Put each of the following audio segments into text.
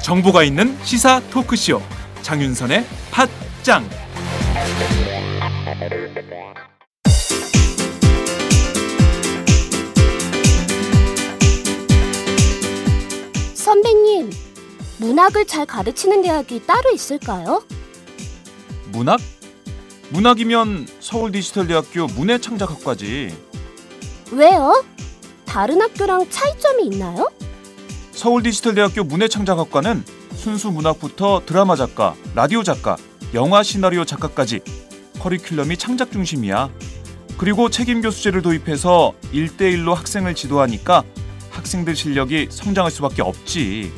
정보가 있는 시사 토크쇼 장윤선의 팟짱. 선배님, 문학을 잘 가르치는 대학이 따로 있을까요? 문학? 문학이면 서울디지털대학교 문해창작학과지. 왜요? 다른 학교랑 차이점이 있나요? 서울디지털대학교 문해창작학과는 순수 문학부터 드라마 작가, 라디오 작가, 영화 시나리오 작가까지 커리큘럼이 창작 중심이야. 그리고 책임 교수제를 도입해서 1대1로 학생을 지도하니까 학생들 실력이 성장할 수밖에 없지.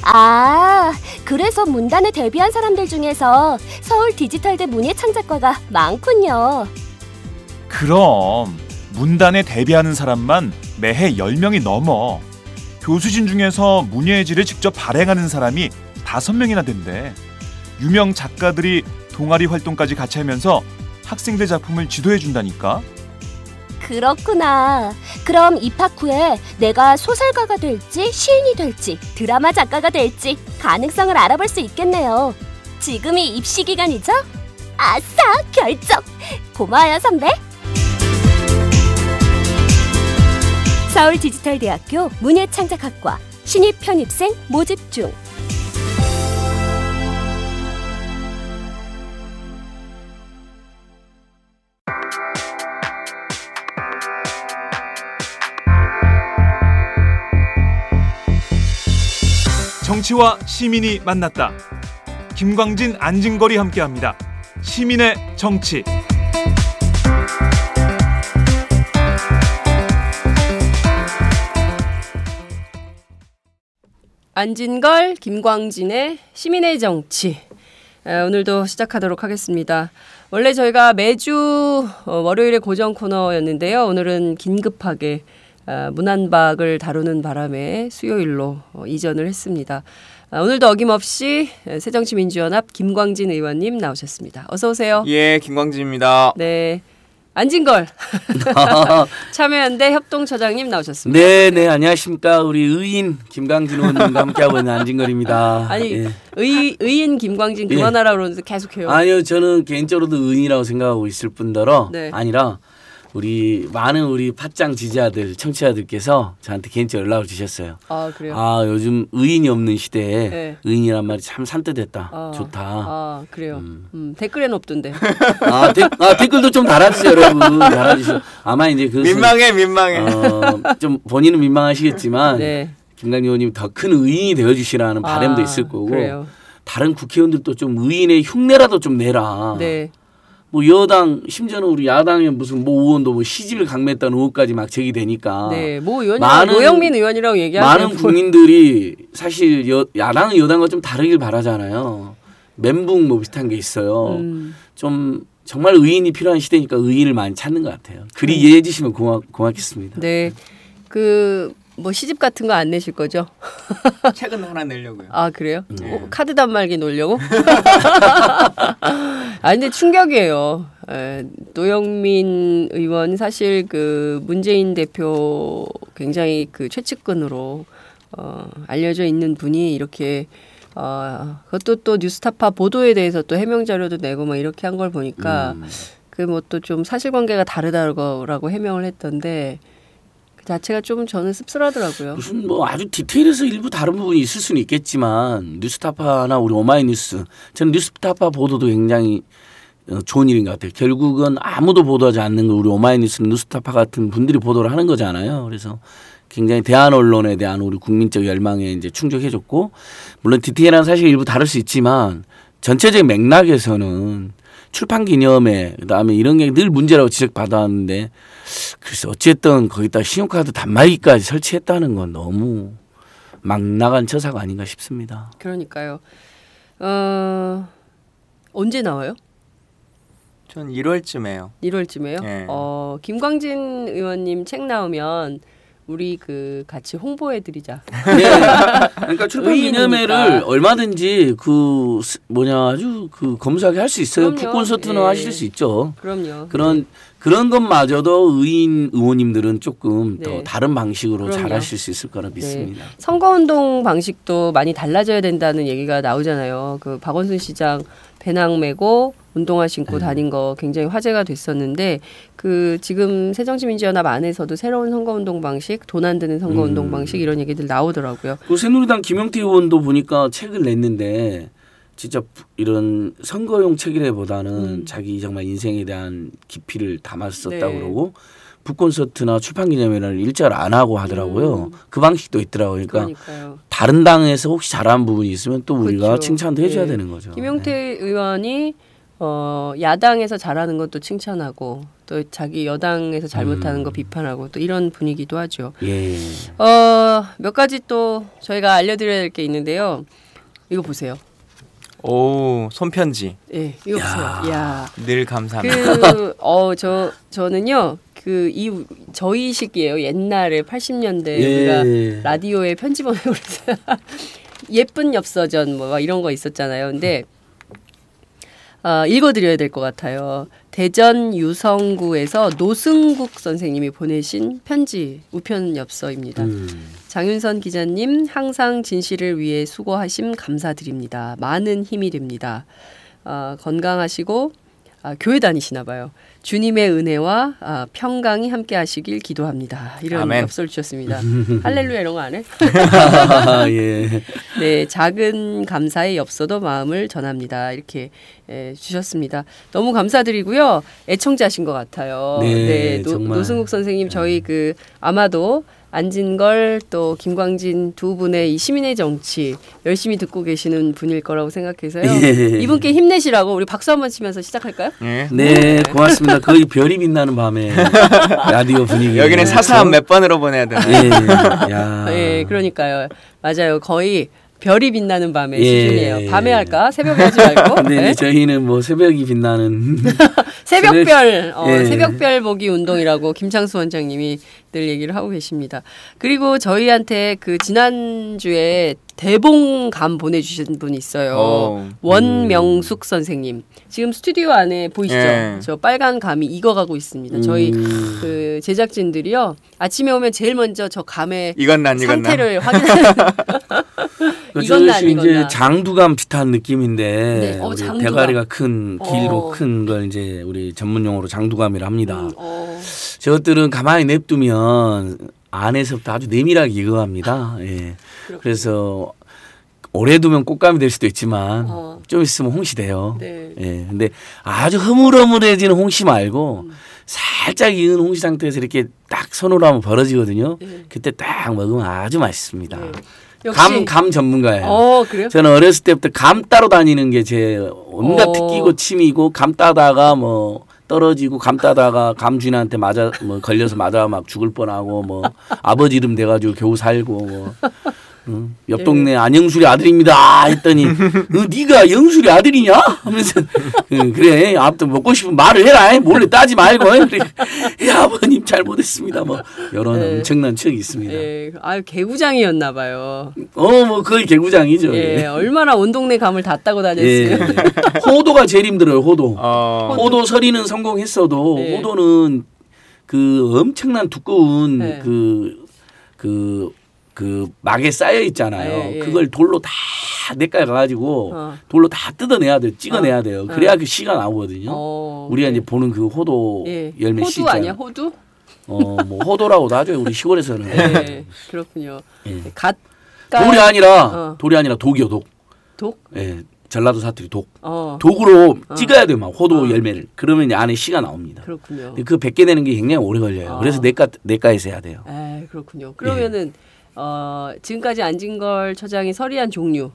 아, 그래서 문단에 데뷔한 사람들 중에서 서울디지털대 문예창작과가 많군요. 그럼 문단에 데뷔하는 사람만 매해 10명이 넘어. 교수진 중에서 문예의 질을 직접 발행하는 사람이 5명이나 된대. 유명 작가들이 동아리 활동까지 같이 하면서 학생들 작품을 지도해준다니까. 그렇구나. 그럼 입학 후에 내가 소설가가 될지 시인이 될지 드라마 작가가 될지 가능성을 알아볼 수 있겠네요. 지금이 입시 기간이죠? 아싸, 결정! 고마워요, 선배. 서울디지털대학교 문예창작학과 신입 편입생 모집 중. 정치와 시민이 만났다. 김광진, 안진걸이 함께합니다. 시민의 정치. 안진걸, 김광진의 시민의 정치. 오늘도 시작하도록 하겠습니다. 원래 저희가 매주 월요일에 고정 코너였는데요. 오늘은 긴급하게 문안박을 다루는 바람에 수요일로 이전을 했습니다. 오늘도 어김없이 새정치민주연합 김광진 의원님 나오셨습니다. 어서 오세요. 예, 김광진입니다. 네, 안진걸 참여연대 협동처장님 나오셨습니다. 네, 안녕하십니까. 우리 의인 김광진 의원님과 함께하고 있는 안진걸입니다. 아니, 예. 의인 김광진 그만하라 그러는데 계속해요. 아니요, 저는 개인적으로도 의인이라고 생각하고 있을 뿐더러 네. 아니라 많은 우리 팟짱 지지자들, 청취자들께서 저한테 개인적으로 연락을 주셨어요. 아, 그래요? 요즘 의인이 없는 시대에 네. 의인이란 말이 참 산뜻했다. 좋다. 아, 그래요. 댓글에는 없던데. 댓글도 좀 달아주세요, 여러분. 달아주세요. 아마 이제 민망해. 좀 본인은 민망하시겠지만 네. 김광진 의원님 더 큰 의인이 되어주시라는 바람도 있을 거고. 그래요. 다른 국회의원들도 좀 의인의 흉내라도 좀 내라. 네. 뭐 여당 심지어는 우리 야당은 무슨 모 의원도 뭐 시집을 강매했다는 의혹까지 막 제기되니까. 네, 모 의원이랑 노영민 의원이라고 얘기하세요. 많은 국민들이 사실 야당은 여당과 좀 다르길 바라잖아요. 멘붕 뭐 비슷한 게 있어요. 좀 정말 의인이 필요한 시대니까 의인을 많이 찾는 것 같아요. 그리 이해해 주시면 고맙겠습니다. 네, 뭐 시집 같은 거 안 내실 거죠? 책은 하나 내려고요. 아, 그래요? 카드 단말기 놓으려고? 근데 충격이에요. 노영민 의원 사실 문재인 대표 굉장히 최측근으로 알려져 있는 분이 이렇게 그것도 또 뉴스타파 보도에 대해서 또 해명 자료도 내고 막 이렇게 한 걸 보니까 뭐 또 좀 사실관계가 다르다고 해명을 했던데. 자체가 좀 저는 씁쓸하더라고요. 무슨 뭐 아주 디테일해서 일부 다른 부분이 있을 수는 있겠지만 뉴스타파나 우리 오마이뉴스, 저는 뉴스타파 보도도 굉장히 좋은 일인 것 같아요. 결국은 아무도 보도하지 않는 거 우리 오마이뉴스는 뉴스타파 같은 분들이 보도를 하는 거잖아요. 그래서 굉장히 대한 언론에 대한 우리 국민적 열망에 이제 충족해줬고, 물론 디테일한 사실 일부 다를 수 있지만 전체적인 맥락에서는 출판 기념회 그다음에 이런 게 늘 문제라고 지적받았는데, 글쎄 어쨌든 거기다 신용카드 단말기까지 설치했다는 건 너무 막 나간 처사가 아닌가 싶습니다. 그러니까요. 언제 나와요? 전 1월쯤에요. 1월쯤에요? 네. 김광진 의원님 책 나오면 우리 그 같이 홍보해드리자. 네. 그러니까 출판 기념회를 얼마든지 그 뭐냐 아주 그 검소하게 할 수 있어요. 북콘서트는 하실 수 있죠. 그럼요. 그런 것마저도 의인 의원님들은 조금 더 네. 다른 방식으로 그럼요. 잘하실 수 있을 거라 믿습니다. 선거운동 방식도 많이 달라져야 된다는 얘기가 나오잖아요. 그 박원순 시장 배낭 메고 운동화 신고 다닌 거 굉장히 화제가 됐었는데 그 지금 새정치민주연합 안에서도 새로운 선거운동 방식, 돈 안 드는 선거운동 방식 이런 얘기들 나오더라고요. 그 새누리당 김영태 의원도 보니까 책을 냈는데 진짜 이런 선거용 책이라기보다는 자기 정말 인생에 대한 깊이를 담았었다고 네. 그러고 북콘서트나 출판기념회를 일절 안 하고 하더라고요. 그 방식도 있더라고요. 그러니까요. 다른 당에서 혹시 잘한 부분이 있으면 또 우리가 그렇죠. 칭찬도 해줘야 네. 되는 거죠. 김용태 네. 의원이 야당에서 잘하는 것도 칭찬하고 또 자기 여당에서 잘못하는 거 비판하고 또 이런 분위기도 하죠. 예. 몇 가지 또 저희가 알려드려야 될 게 있는데요. 이거 보세요. 오, 손편지. 예, 이거 보세요. 야, 늘 감사합니다. 저는요. 저희 시기예요. 옛날에 80년대 우리가 라디오에 편지 보내고 그랬어요. 예쁜 엽서전 뭐 이런 거 있었잖아요. 근데 읽어드려야 될 것 같아요. 대전 유성구에서 노승국 선생님이 보내신 편지 우편 엽서입니다. 장윤선 기자님 항상 진실을 위해 수고하심 감사드립니다. 많은 힘이 됩니다. 건강하시고 교회 다니시나 봐요. 주님의 은혜와 평강이 함께 하시길 기도합니다. 이런 아멘. 엽서를 주셨습니다. 할렐루야 이런 거 안 해? 예. 네, 작은 감사의 엽서도 마음을 전합니다. 이렇게 주셨습니다. 너무 감사드리고요. 애청자신 것 같아요. 네, 정말. 노승국 선생님 저희 아마도 안진걸 또 김광진 두 분의 이 시민의 정치 열심히 듣고 계시는 분일 거라고 생각해서요. 예. 이분께 힘내시라고 우리 박수 한번 치면서 시작할까요? 예. 네, 고맙습니다. 거의 별이 빛나는 밤에 라디오 분위기. 여기는 사사함 몇 번으로 보내야 되나? 예, 야. 예, 그러니까요. 맞아요. 거의 별이 빛나는 밤의 예. 수준이에요. 밤에 할까? 새벽에 하지 말고. 네, 네? 저희는 뭐 새벽이 빛나는 새벽별, 예. 새벽별 보기 운동이라고 김창수 원장님이 늘 얘기를 하고 계십니다. 그리고 저희한테 지난주에 대봉감 보내주신 분이 있어요. 원명숙 선생님. 지금 스튜디오 안에 보이시죠? 예. 저 빨간 감이 익어가고 있습니다. 저희 제작진들이요. 아침에 오면 제일 먼저 저 감의 상태를 확인하는. 이건 이제 장두감 비슷한 느낌인데 네. 우리 장두감. 대가리가 큰 길고 큰 걸 이제 우리 전문 용어로 장두감이라 합니다. 저것들은 가만히 냅두면 안에서부터 아주 내밀하게 익어갑니다. 예. 그래서 오래 두면 꽃감이 될 수도 있지만 좀 있으면 홍시 돼요. 네. 예. 근데 아주 흐물흐물해지는 홍시 말고 살짝 익은 홍시 상태에서 이렇게 딱 손으로 하면 벌어지거든요. 그때 딱 먹으면 아주 맛있습니다. 역시. 감 전문가예요. 그래요? 저는 어렸을 때부터 감 따러 다니는 게 제 온갖 특기고 취미고 감 따다가 뭐 떨어지고 감 따다가 감 주인한테 걸려서 맞아 막 죽을 뻔하고 뭐 아버지 이름 돼가지고 겨우 살고 뭐 옆 동네 안영술이 아들입니다 했더니 네가 영술이 아들이냐 하면서 그래 아무튼 먹고 싶으면 말을 해라 몰래 따지 말고 그래 아버님 잘못했습니다 뭐 이런 엄청난 추억이 있습니다. 예, 개구장이었나 봐요. 뭐 거의 개구장이죠. 예, 얼마나 온 동네 감을 다 따고 다녔어요. 예. 호도가 제일 힘들어요. 호도 서리는 성공했어도 호도는 엄청난 두꺼운 그 막에 쌓여 있잖아요. 그걸 돌로 다 내까지 가가지고 돌로 다 뜯어내야 돼요. 찍어내야 돼요. 그래야 그 씨가 나오거든요. 우리가 이제 보는 그 호도 열매 씨 호두 아니야? 호두? 뭐 호도라고도 하죠. 우리 시골에서는. 네, 그렇군요. 돌이 아니라 독이요. 독. 독? 예. 전라도 사투리 독. 독으로 찍어야 돼요. 막 호도 열매를. 그러면 이제 안에 씨가 나옵니다. 그렇군요. 그 100개 내는 게 굉장히 오래 걸려요. 그래서 내과에서 해야 돼요. 그렇군요. 그러면은 지금까지 안진걸 처장이 서리한 종류,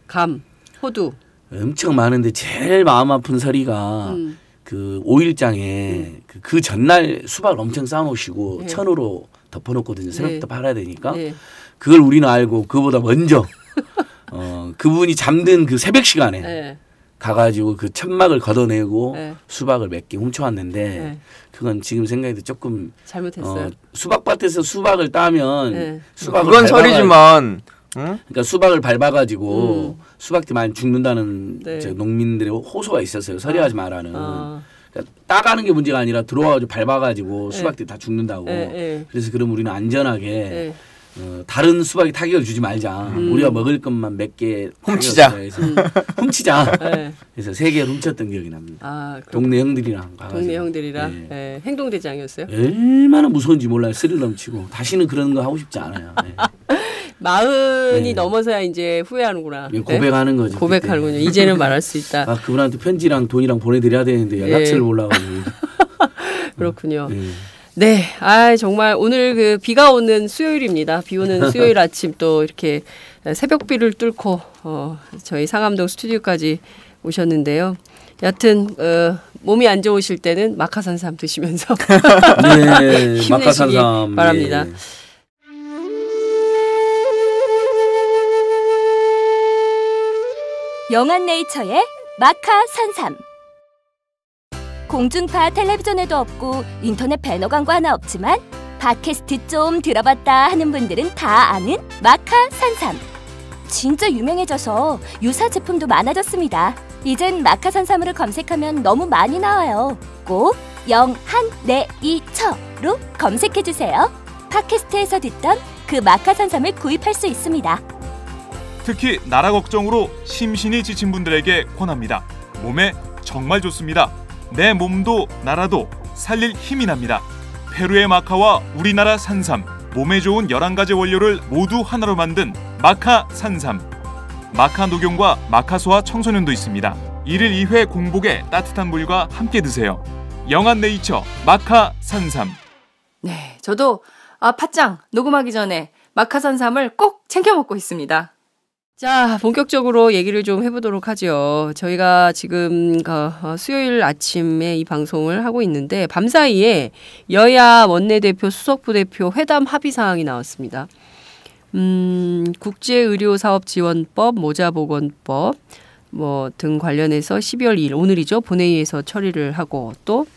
감, 호두 엄청 많은데 제일 마음 아픈 서리가 그 5일장에 그 전날 수박을 엄청 싸놓으시고 천으로 덮어놓거든요. 새벽부터 팔아야 되니까. 그걸 우리는 알고 그보다 먼저 그분이 잠든 그 새벽 시간에 가가지고 그 천막을 걷어내고 네. 수박을 몇 개 훔쳐왔는데 네. 그건 지금 생각해도 조금 잘못했어요. 수박밭에서 수박을 따면 네. 수박을 그건 설이지만 응? 그러니까 수박을 밟아가지고 수박들이 많이 죽는다는 네. 농민들의 호소가 있었어요. 서리하지 마라는. 그러니까 따가는 게 문제가 아니라 들어와가지고 밟아가지고 네. 수박들이 다 죽는다고. 네. 그래서 그럼 우리는 안전하게 네. 다른 수박에 타격을 주지 말자. 우리가 먹을 것만 몇 개 훔치자. 훔치자. 네. 그래서 3개를 훔쳤던 기억이 납니다. 아, 동네 형들이랑 가가지고. 동네 형들이랑 네. 네. 행동대장이었어요. 얼마나 무서운지 몰라요. 스릴 넘치고. 다시는 그런 거 하고 싶지 않아요. 네. 40이 네. 넘어서야 이제 후회하는구나. 네? 고백하는 거죠. 고백하는군요. 그때. 이제는 말할 수 있다. 아, 그분한테 편지랑 돈이랑 보내드려야 되는데 연락처를 몰라가지고. 그렇군요. 네. 네, 아 정말 오늘 그 비가 오는 수요일입니다. 비 오는 수요일 아침 또 이렇게 새벽비를 뚫고 저희 상암동 스튜디오까지 오셨는데요. 여하튼 몸이 안 좋으실 때는 마카산삼 드시면서 네, 힘내시기 마카산삼. 바랍니다. 네. 영한네이처의 마카산삼. 공중파 텔레비전에도 없고 인터넷 배너 광고 하나 없지만 팟캐스트 좀 들어봤다 하는 분들은 다 아는 마카산삼. 진짜 유명해져서 유사 제품도 많아졌습니다. 이젠 마카산삼으로 검색하면 너무 많이 나와요. 꼭 영한네이처로 검색해주세요. 팟캐스트에서 듣던 그 마카산삼을 구입할 수 있습니다. 특히 나라 걱정으로 심신이 지친 분들에게 권합니다. 몸에 정말 좋습니다. 내 몸도 나라도 살릴 힘이 납니다. 페루의 마카와 우리나라 산삼, 몸에 좋은 11가지 원료를 모두 하나로 만든 마카 산삼. 마카 녹용과 마카소와 청소년도 있습니다. 1일 2회 공복에 따뜻한 물과 함께 드세요. 영한네이처 마카 산삼. 네, 저도 팟짱 녹음하기 전에 마카산삼을 꼭 챙겨 먹고 있습니다. 자, 본격적으로 얘기를 좀 해보도록 하죠. 저희가 지금 수요일 아침에 이 방송을 하고 있는데 밤사이에 여야 원내대표, 수석부대표 회담 합의사항이 나왔습니다. 국제의료사업지원법, 모자보건법 등 관련해서 12월 2일 오늘이죠. 본회의에서 처리를 하고 또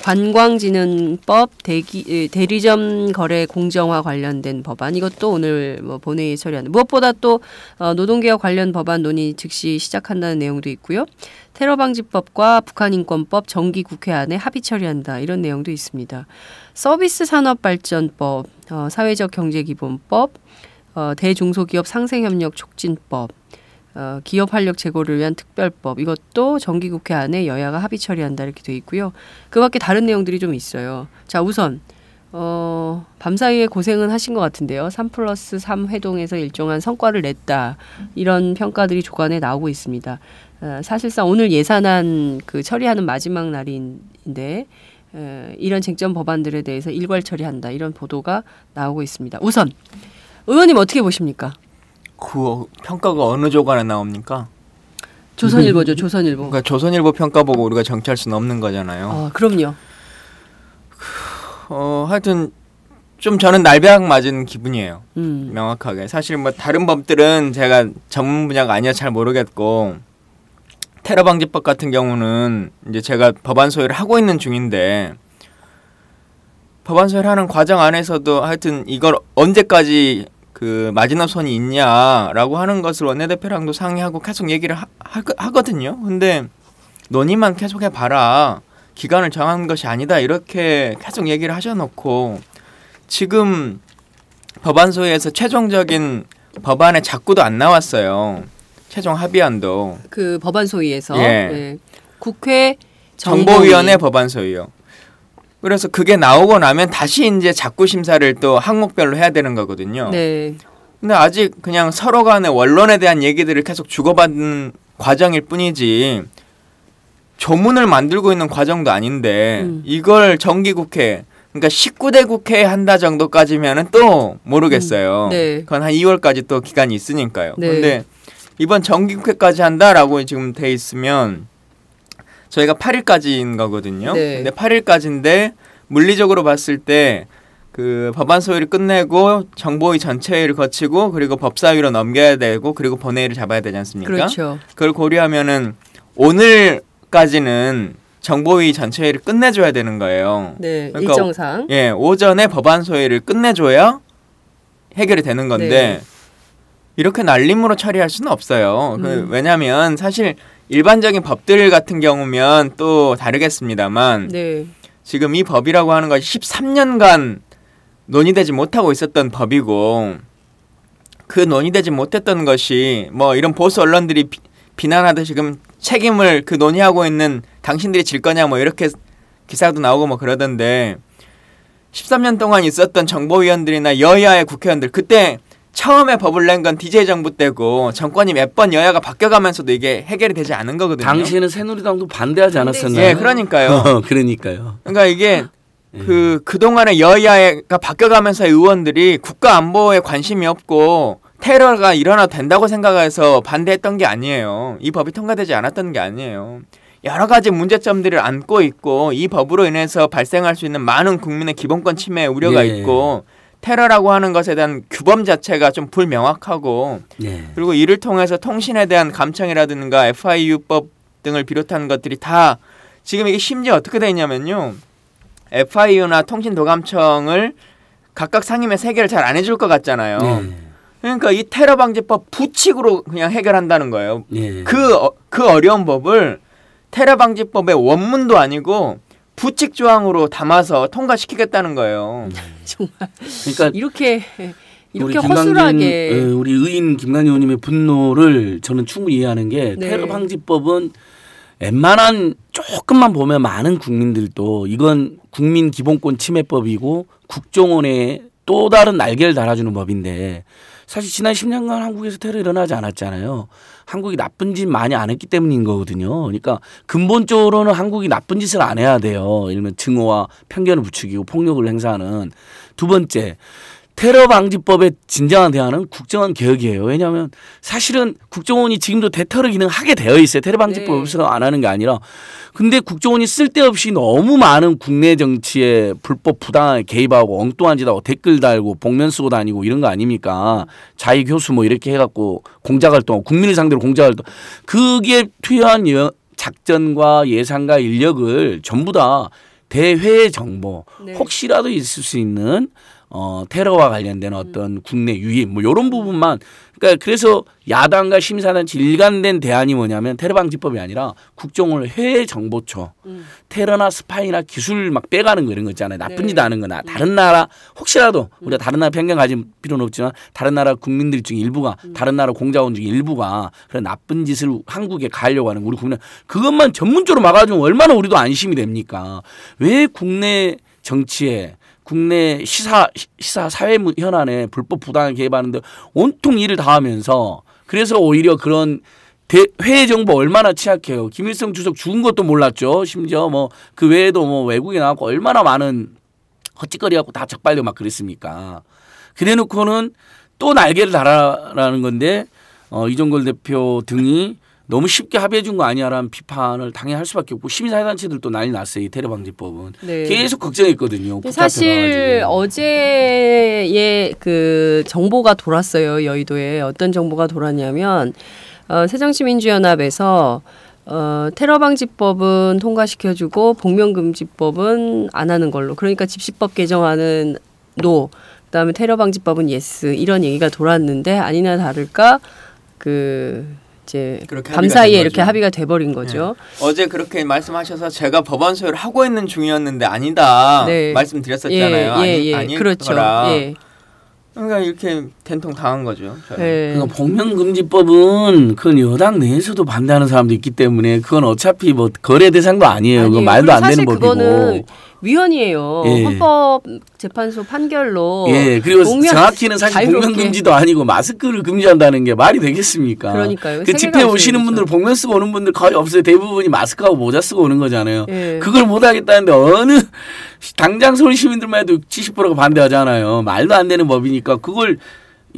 관광진흥법, 대리점 거래 공정화 관련된 법안 이것도 오늘 본회의에 처리하는 무엇보다 또 노동개혁 관련 법안 논의 즉시 시작한다는 내용도 있고요. 테러방지법과 북한인권법 정기국회안에 합의 처리한다 이런 내용도 있습니다. 서비스산업발전법, 사회적 경제기본법, 대중소기업 상생협력 촉진법, 기업 활력 제고를 위한 특별법 이것도 정기국회안에 여야가 합의 처리한다 이렇게 돼 있고요. 그 밖에 다른 내용들이 좀 있어요. 자 우선 밤사이에 고생은 하신 것 같은데요. 3+3 회동에서 일정한 성과를 냈다 이런 평가들이 조간에 나오고 있습니다. 사실상 오늘 예산안 처리하는 마지막 날인데 이런 쟁점 법안들에 대해서 일괄 처리한다 이런 보도가 나오고 있습니다. 우선 의원님 어떻게 보십니까? 그 평가가 어느 조간에 나옵니까? 조선일보죠. 조선일보. 그러니까 조선일보 평가 보고 우리가 정치할 수는 없는 거잖아요. 그럼요. 하여튼 좀 저는 날벼락 맞은 기분이에요. 명확하게. 사실 다른 법들은 제가 전문 분야가 아니라 잘 모르겠고 테러방지법 같은 경우는 이제 제가 법안 소위를 하고 있는 중인데 법안 소위를 하는 과정 안에서도 하여튼 이걸 언제까지 마지노선이 있냐라고 하는 것을 원내대표랑도 상의하고 계속 얘기를 하거든요. 근데 논의만 계속 해봐라. 기간을 정한 것이 아니다. 이렇게 계속 얘기를 하셔놓고 지금 법안소위에서 최종적인 법안의 작구도 안 나왔어요. 최종 합의안도. 그 법안소위에서. 예. 네. 국회 정보위원회 법안소위요. 그래서 그게 나오고 나면 다시 이제 작구 심사를 또 항목별로 해야 되는 거거든요. 네. 근데 아직 그냥 서로 간의 원론에 대한 얘기들을 계속 주고받는 과정일 뿐이지 조문을 만들고 있는 과정도 아닌데 이걸 정기국회 그러니까 19대 국회에 한다 정도까지면은 또 모르겠어요. 네. 그건 한 2월까지 또 기간이 있으니까요. 네. 근데 이번 정기국회까지 한다라고 지금 돼 있으면 저희가 8일까지인 거거든요. 네. 근데 8일까지인데 물리적으로 봤을 때 그 법안 소위를 끝내고 정보위 전체회의를 거치고 그리고 법사위로 넘겨야 되고 그리고 본회의를 잡아야 되지 않습니까? 그렇죠. 그걸 고려하면은 오늘까지는 정보위 전체회의를 끝내줘야 되는 거예요. 네, 그러니까 일정상. 예, 오전에 법안 소위를 끝내줘야 해결이 되는 건데 네. 이렇게 날림으로 처리할 수는 없어요. 왜냐하면 사실 일반적인 법들 같은 경우면 또 다르겠습니다만 네. 지금 이 법이라고 하는 것이 13년간 논의되지 못하고 있었던 법이고 그 논의되지 못했던 것이 뭐 이런 보수 언론들이 비난하듯이 지금 책임을 그 논의하고 있는 당신들이 질 거냐 뭐 이렇게 기사도 나오고 뭐 그러던데 13년 동안 있었던 정보위원들이나 여야의 국회의원들 그때 처음에 법을 낸 건 DJ 정부 때고 정권이 몇 번 여야가 바뀌어가면서도 이게 해결이 되지 않은 거거든요. 당시에는 새누리당도 반대하지 않았었나요? 예, 그러니까요. 그러니까요. 그러니까 이게 그동안에 여야가 바뀌어가면서 의원들이 국가 안보에 관심이 없고 테러가 일어나도 된다고 생각해서 반대했던 게 아니에요. 이 법이 통과되지 않았던 게 아니에요. 여러 가지 문제점들을 안고 있고 이 법으로 인해서 발생할 수 있는 많은 국민의 기본권 침해 우려가 있고 테러라고 하는 것에 대한 규범 자체가 좀 불명확하고 그리고 이를 통해서 통신에 대한 감청이라든가 FIU법 등을 비롯한 것들이 다 지금 이게 심지어 어떻게 되어 있냐면요. FIU나 통신도감청을 각각 상임위 세계를 잘 안 해줄 것 같잖아요. 그러니까 이 테러방지법 부칙으로 그냥 해결한다는 거예요. 그 어려운 법을 테러방지법의 원문도 아니고 부칙 조항으로 담아서 통과시키겠다는 거예요. 정말 그러니까 이렇게 우리 허술하게 우리 의인 김관진 의원님의 분노를 저는 충분히 이해하는 게 네. 테러방지법은 웬만한 조금만 보면 많은 국민들도 이건 국민 기본권 침해법이고 국정원에 또 다른 날개를 달아주는 법인데 사실 지난 10년간 한국에서 테러 일어나지 않았잖아요. 한국이 나쁜 짓 많이 안 했기 때문인 거거든요. 그러니까 근본적으로는 한국이 나쁜 짓을 안 해야 돼요. 예를 들면 증오와 편견을 부추기고 폭력을 행사하는. 두 번째, 테러 방지법의 진정한 대안은 국정원 개혁이에요. 왜냐하면 사실은 국정원이 지금도 대테러 기능 하게 되어 있어요. 테러 방지법 없어서 안 하는 게 아니라. 근데 국정원이 쓸데없이 너무 많은 국내 정치에 불법 부당하게 개입하고 엉뚱한 짓 하고 댓글 달고 복면 쓰고 다니고 이런 거 아닙니까? 자위 교수 뭐 이렇게 해갖고 공작활동, 국민을 상대로 공작활동. 그게 투여한 작전과 예산과 인력을 전부 다 대외 정보 혹시라도 있을 수 있는 테러와 관련된 어떤 국내 유입 뭐 이런 부분만 그러니까 그래서 야당과 심사단체 일관된 대안이 뭐냐면 테러 방지법이 아니라 국정원 해외 정보처 테러나 스파이나 기술 막 빼가는 거 이런 거 있잖아요. 나쁜 짓 하는 거나 다른 나라 혹시라도 우리가 다른 나라 편견 가질 필요는 없지만 다른 나라 국민들 중에 일부가 다른 나라 공작원 중에 일부가 그런 나쁜 짓을 한국에 가하려고 하는 우리 국민 그것만 전문적으로 막아주면 얼마나 우리도 안심이 됩니까? 왜 국내 정치에 국내 시사 사회 현안에 불법 부당하게 개입하는데 온통 일을 다 하면서 그래서 오히려 그런 해외 정보 얼마나 취약해요. 김일성 주석 죽은 것도 몰랐죠. 심지어 뭐 그 외에도 뭐 외국에 나왔고 얼마나 많은 헛짓거리 갖고 다 적발되고 막 그랬습니까. 그래놓고는 또 날개를 달아라는 건데 이종걸 대표 등이 너무 쉽게 합의해 준 거 아니야라는 비판을 당연히 할 수밖에 없고 시민사회단체들도 난리 났어요. 이 테러방지법은. 계속 걱정했거든요. 사실 어제의 그 정보가 돌았어요. 여의도에. 어떤 정보가 돌았냐면 새정치민주연합에서 테러방지법은 통과시켜주고 복면금지법은 안 하는 걸로. 그러니까 집시법 개정안은 노. 그다음에 테러방지법은 예스. 이런 얘기가 돌았는데 아니나 다를까 이제 밤 사이에 이렇게 합의가 돼버린 거죠. 네. 어제 그렇게 말씀하셔서 제가 법안 소위를 하고 있는 중이었는데 아니다 말씀드렸었잖아요. 아니 그렇죠. 그러니까 이렇게 된통 당한 거죠. 그러니까 복면금지법은 그건 여당 내에서도 반대하는 사람도 있기 때문에 그건 어차피 뭐 거래 대상도 아니에요. 그건 말도 안 되는 법이고. 그거는 위헌이에요. 헌법재판소 판결로. 그리고 정확히는 사실 복면금지도 아니고 마스크를 금지한다는 게 말이 되겠습니까? 그러니까요. 그 집회 오시는 분들 복면 쓰고 오는 분들 거의 없어요. 대부분이 마스크하고 모자 쓰고 오는 거잖아요. 그걸 못 하겠다는데 어느 당장 서울 시민들만 해도 70%가 반대하잖아요. 말도 안 되는 법이니까 그걸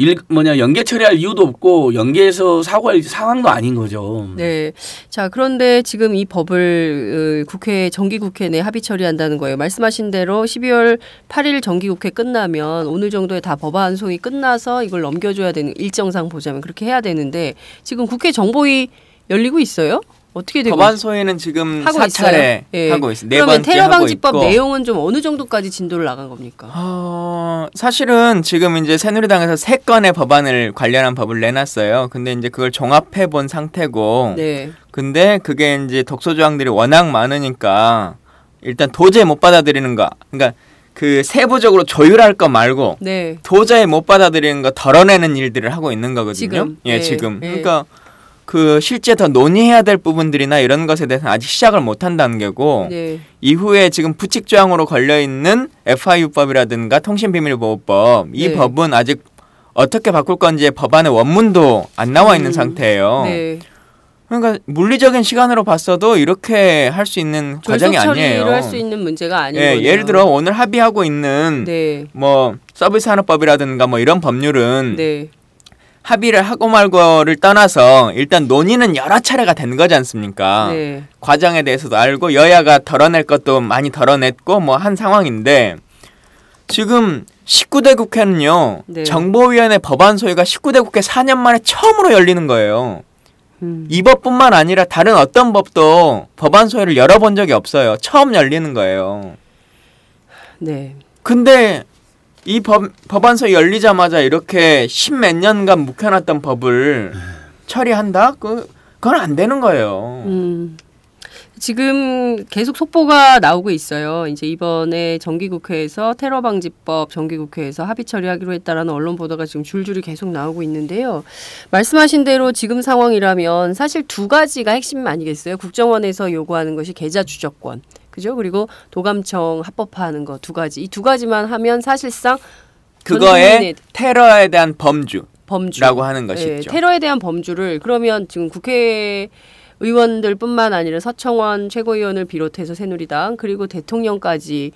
연계 처리할 이유도 없고 연계해서 사고할 상황도 아닌 거죠. 네. 자, 그런데 지금 이 법을 정기국회 내 합의 처리한다는 거예요. 말씀하신 대로 12월 8일 정기국회 끝나면 오늘 정도에 다 법안 소위 끝나서 이걸 넘겨줘야 되는 일정상 보자면 그렇게 해야 되는데 지금 국회 정보위 열리고 있어요? 어떻게 되고 법안 소위는 지금 하고 4차례 예. 하고 있어요. 그러면 테러 방지법 내용은 좀 어느 정도까지 진도를 나간 겁니까? 사실은 지금 이제 새누리당에서 3건의 법안을 관련한 법을 내놨어요. 근데 이제 그걸 종합해 본 상태고. 네. 근데 그게 이제 독소 조항들이 워낙 많으니까 일단 도저히 못 받아들이는 거. 그러니까 그 세부적으로 조율할 거 말고 네. 도저히 못 받아들이는 거 덜어내는 일들을 하고 있는 거거든요. 지금. 예, 네. 지금. 네. 그러니까 그 실제 더 논의해야 될 부분들이나 이런 것에 대해서는 아직 시작을 못 한 단계고 네. 이후에 지금 부칙 조항으로 걸려 있는 FIU법이라든가 통신비밀보호법 이 네. 법은 아직 어떻게 바꿀 건지 법안의 원문도 안 나와 있는 상태예요. 네. 그러니까 물리적인 시간으로 봤어도 이렇게 할 수 있는 과정이 아니에요. 처리를 할 수 있는 문제가 아니에요. 예, 예를 들어 오늘 합의하고 있는 네. 뭐 서비스 산업법이라든가 뭐 이런 법률은 네. 합의를 하고 말고를 떠나서 일단 논의는 여러 차례가 된 거지 않습니까? 네. 과정에 대해서도 알고 여야가 덜어낼 것도 많이 덜어냈고 뭐 한 상황인데 지금 19대 국회는요. 네. 정보위원회 법안 소위가 19대 국회 4년 만에 처음으로 열리는 거예요. 이 법뿐만 아니라 다른 어떤 법도 법안 소위를 열어본 적이 없어요. 처음 열리는 거예요. 네. 근데 이 법안소 열리자마자 이렇게 10몇 년간 묵혀놨던 법을 처리한다? 그건 안 되는 거예요. 지금 계속 속보가 나오고 있어요. 이제 이번에 정기국회에서 테러방지법 정기국회에서 합의 처리하기로 했다라는 언론 보도가 지금 줄줄이 계속 나오고 있는데요. 말씀하신 대로 지금 상황이라면 사실 두 가지가 핵심 아니겠어요? 국정원에서 요구하는 것이 계좌 추적권. 그죠? 그리고 도감청 합법화하는 거 두 가지. 이 두 가지만 하면 사실상 그거에 테러에 대한 범주라고 하는 것이죠. 네, 테러에 대한 범주를 그러면 지금 국회 의원들뿐만 아니라 서청원 최고위원을 비롯해서 새누리당 그리고 대통령까지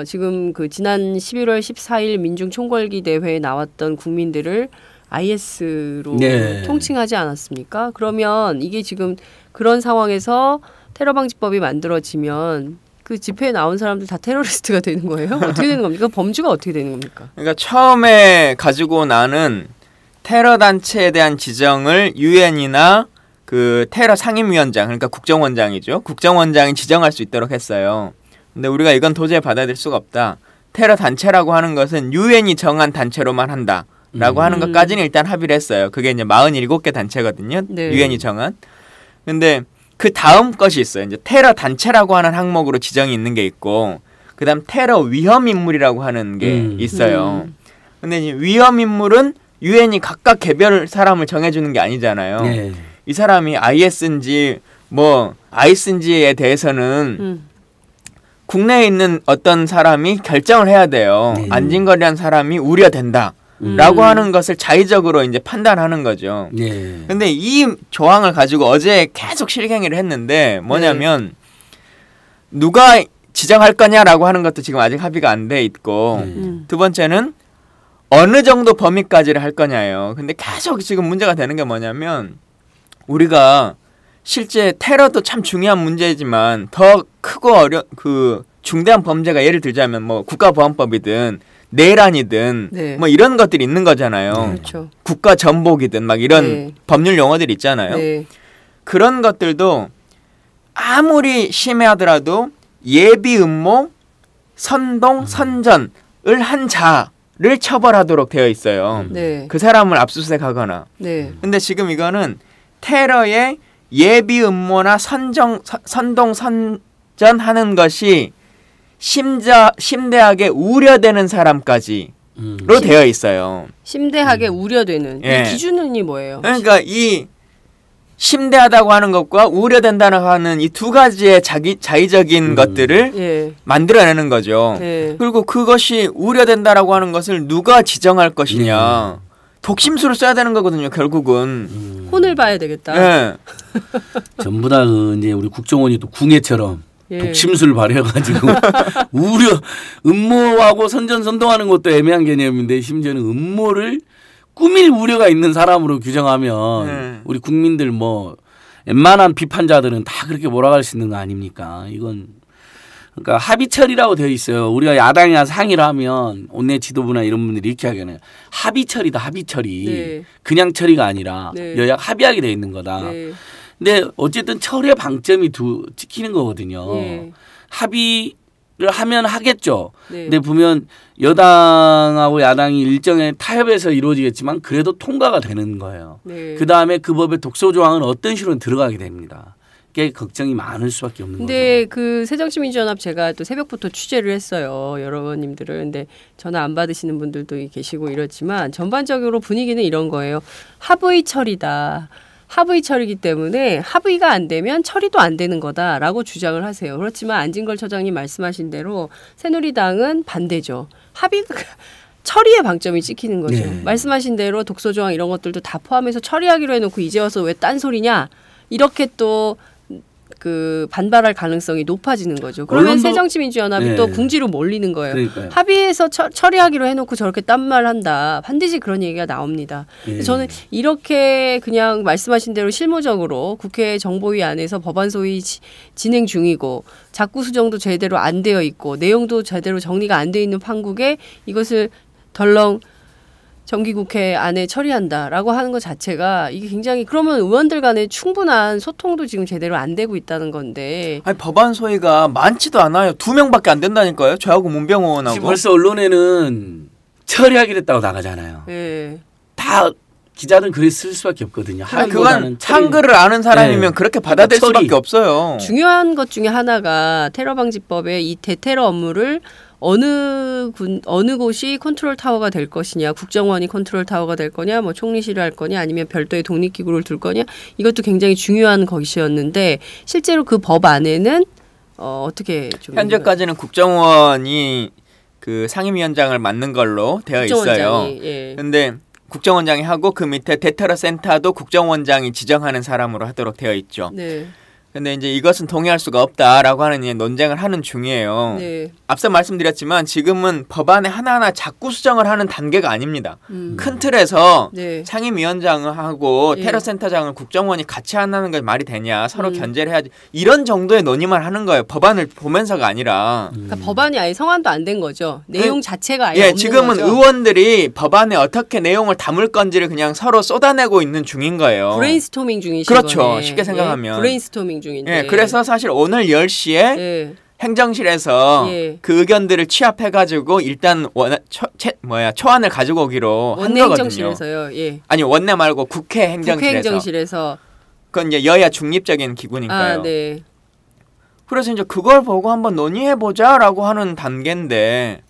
지금 그 지난 11월 14일 민중총궐기 대회에 나왔던 국민들을 IS로 네. 통칭하지 않았습니까? 그러면 이게 지금 그런 상황에서 테러방지법이 만들어지면 그 집회에 나온 사람들 다 테러리스트가 되는 거예요? 어떻게 되는 겁니까? 범주가 어떻게 되는 겁니까? 그러니까 처음에 가지고 나는 테러 단체에 대한 지정을 유엔이나 그 테러 상임위원장 그러니까 국정원장이죠. 국정원장이 지정할 수 있도록 했어요. 근데 우리가 이건 도저히 받아들일 수가 없다. 테러 단체라고 하는 것은 유엔이 정한 단체로만 한다라고 하는 것까지는 일단 합의를 했어요. 그게 이제 47개 단체거든요. 네. 유엔이 정한. 근데 그 다음 것이 있어요. 이제 테러 단체라고 하는 항목으로 지정이 있는 게 있고 그다음 테러 위험 인물이라고 하는 게 있어요. 근데 이제 위험 인물은 유엔이 각각 개별 사람을 정해주는 게 아니잖아요. 네. 이 사람이 IS인지 뭐 IS인지에 대해서는 국내에 있는 어떤 사람이 결정을 해야 돼요. 안진거리한 사람이 우려된다. 라고 하는 것을 자의적으로 이제 판단하는 거죠. 네. 근데 이 조항을 가지고 어제 계속 실갱이를 했는데 뭐냐면 누가 지정할 거냐라고 하는 것도 지금 아직 합의가 안 돼 있고 두 번째는 어느 정도 범위까지를 할 거냐예요. 근데 계속 지금 문제가 되는 게 뭐냐면 우리가 실제 테러도 참 중요한 문제지만 더 크고 그 중대한 범죄가 예를 들자면 뭐 국가보안법이든 내란이든 네. 뭐 이런 것들이 있는 거잖아요. 그렇죠. 국가 전복이든 막 이런 네. 법률 용어들 있잖아요. 네. 그런 것들도 아무리 심해하더라도 예비 음모, 선동, 선전을 한 자를 처벌하도록 되어 있어요. 네. 그 사람을 압수수색하거나. 네. 근데 지금 이거는 테러의 예비 음모나 선동, 선전하는 것이 심대하게 우려되는 사람까지로 되어 있어요. 심대하게 우려되는 예. 이 기준은 뭐예요? 그러니까 이 심대하다고 하는 것과 우려된다고 하는 이 두 가지의 자의적인 것들을 예. 만들어내는 거죠. 예. 그리고 그것이 우려된다라고 하는 것을 누가 지정할 것이냐. 독심술을 써야 되는 거거든요. 결국은. 혼을 봐야 되겠다. 예. 전부 다 이제 우리 국정원이 또 궁예처럼 예. 독심술 발휘해가지고 음모하고 선전선동하는 것도 애매한 개념인데 심지어는 음모를 꾸밀 우려가 있는 사람으로 규정하면 우리 국민들 뭐 웬만한 비판자들은 다 그렇게 몰아갈 수 있는 거 아닙니까? 이건 그러니까 합의 처리라고 되어 있어요. 우리가 야당이나 상의를 하면 원내 지도부나 이런 분들이 이렇게 하기에는 합의 처리다, 합의 처리. 네. 그냥 처리가 아니라 네. 여야 합의하게 되어 있는 거다. 네. 근데 어쨌든 처리의 방점이 찍히는 거거든요. 네. 합의를 하면 하겠죠. 네. 근데 보면 여당하고 야당이 일정의 타협에서 이루어지겠지만 그래도 통과가 되는 거예요. 네. 그다음에 그 법의 독소 조항은 어떤 식으로 들어가게 됩니다. 꽤 걱정이 많을 수밖에 없는 거죠. 근데 그 새정치민주연합 제가 또 새벽부터 취재를 했어요. 여러분님들을. 근데 전화 안 받으시는 분들도 계시고 이렇지만 전반적으로 분위기는 이런 거예요. 합의 처리다. 합의 처리이기 때문에 합의가 안 되면 처리도 안 되는 거다라고 주장을 하세요. 그렇지만 안진걸 처장님 말씀하신 대로 새누리당은 반대죠. 합의가 처리의 방점이 찍히는 거죠. 네. 말씀하신 대로 독소조항 이런 것들도 다 포함해서 처리하기로 해놓고 이제 와서 왜 딴소리냐 이렇게 또 그 반발할 가능성이 높아지는 거죠. 그러면 새정치민주연합이 네. 또 궁지로 몰리는 거예요. 그러니까요. 합의해서 처리하기로 해놓고 저렇게 딴말한다. 반드시 그런 얘기가 나옵니다. 네. 저는 이렇게 그냥 말씀하신 대로 실무적으로 국회 정보위 안에서 법안 소위 진행 중이고 자구 수정도 제대로 안 되어 있고 내용도 제대로 정리가 안 되어 있는 판국에 이것을 덜렁 정기국회 안에 처리한다라고 하는 것 자체가 이게 굉장히 그러면 의원들 간에 충분한 소통도 지금 제대로 안 되고 있다는 건데. 아니 법안 소위가 많지도 않아요. 2명밖에 안 된다니까요. 저하고 문병호 의원하고. 지금 벌써 언론에는 처리하기로 했다고 나가잖아요. 네. 다 기자들은 그래 쓸 수밖에 없거든요. 그건 한글을 아는 사람이면 네. 그렇게 받아들일 처리. 수밖에 없어요. 중요한 것 중에 하나가 테러방지법의 이 대테러 업무를 어느 곳이 컨트롤 타워가 될 것이냐, 국정원이 컨트롤 타워가 될 거냐, 뭐 총리실을 할 거냐, 아니면 별도의 독립기구를 둘 거냐, 이것도 굉장히 중요한 것이었는데 실제로 그 법 안에는 어떻게 좀 현재까지는 국정원이 그 상임위원장을 맡는 걸로 되어 있어요. 예. 근데 국정원장이 하고 그 밑에 대테러 센터도 국정원장이 지정하는 사람으로 하도록 되어 있죠. 네. 근데 이제 이것은 동의할 수가 없다라고 하는 논쟁을 하는 중이에요. 네. 앞서 말씀드렸지만 지금은 법안에 하나하나 자꾸 수정을 하는 단계가 아닙니다. 큰 틀에서 네. 상임위원장하고 예. 테러센터장을 국정원이 같이 한다는 게 말이 되냐. 서로 견제를 해야지. 이런 정도의 논의만 하는 거예요. 법안을 보면서가 아니라. 그러니까 법안이 아예 성안도 안 된 거죠. 내용 자체가 아예 예, 없는 지금은 거죠. 의원들이 법안에 어떻게 내용을 담을 건지를 그냥 서로 쏟아내고 있는 중인 거예요. 브레인스토밍 중이신 그렇죠. 거네. 쉽게 생각하면. 예? 브레인스토밍 중인데. 예, 그래서 사실 오늘 10시에 예. 행정실에서 예. 그 의견들을 취합해가지고 일단 초안을 가지고 오기로 한 원내 거거든요. 행정실에서요. 예. 아니 원내 말고 국회 행정실에서. 국회 행정실에서. 그건 이제 여야 중립적인 기구니까요. 아, 네. 그래서 이제 그걸 보고 한번 논의해보자라고 하는 단계인데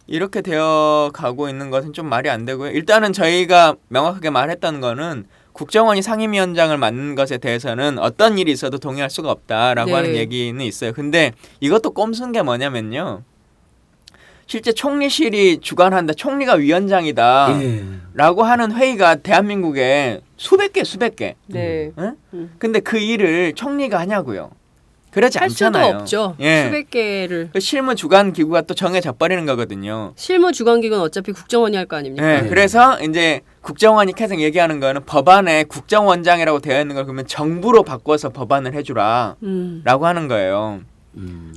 이렇게 되어 가고 있는 것은 좀 말이 안 되고요. 일단은 저희가 명확하게 말했던 거는 국정원이 상임위원장을 맡는 것에 대해서는 어떤 일이 있어도 동의할 수가 없다라고 네. 하는 얘기는 있어요. 근데 이것도 꼼수인 게 뭐냐면요. 실제 총리실이 주관한다. 총리가 위원장이다. 예. 라고 하는 회의가 대한민국에 수백 개. 네. 응? 근데 그 일을 총리가 하냐고요. 그러지 할 수도 않잖아요. 없죠. 예. 수백 개를. 그 실무 주관 기구가 또 정해져 버리는 거거든요. 실무 주관기구는 어차피 국정원이 할 거 아닙니까? 네, 그래서 이제 국정원이 계속 얘기하는 거는 법안에 국정원장이라고 되어 있는 걸 그러면 정부로 바꿔서 법안을 해주라라고 하는 거예요.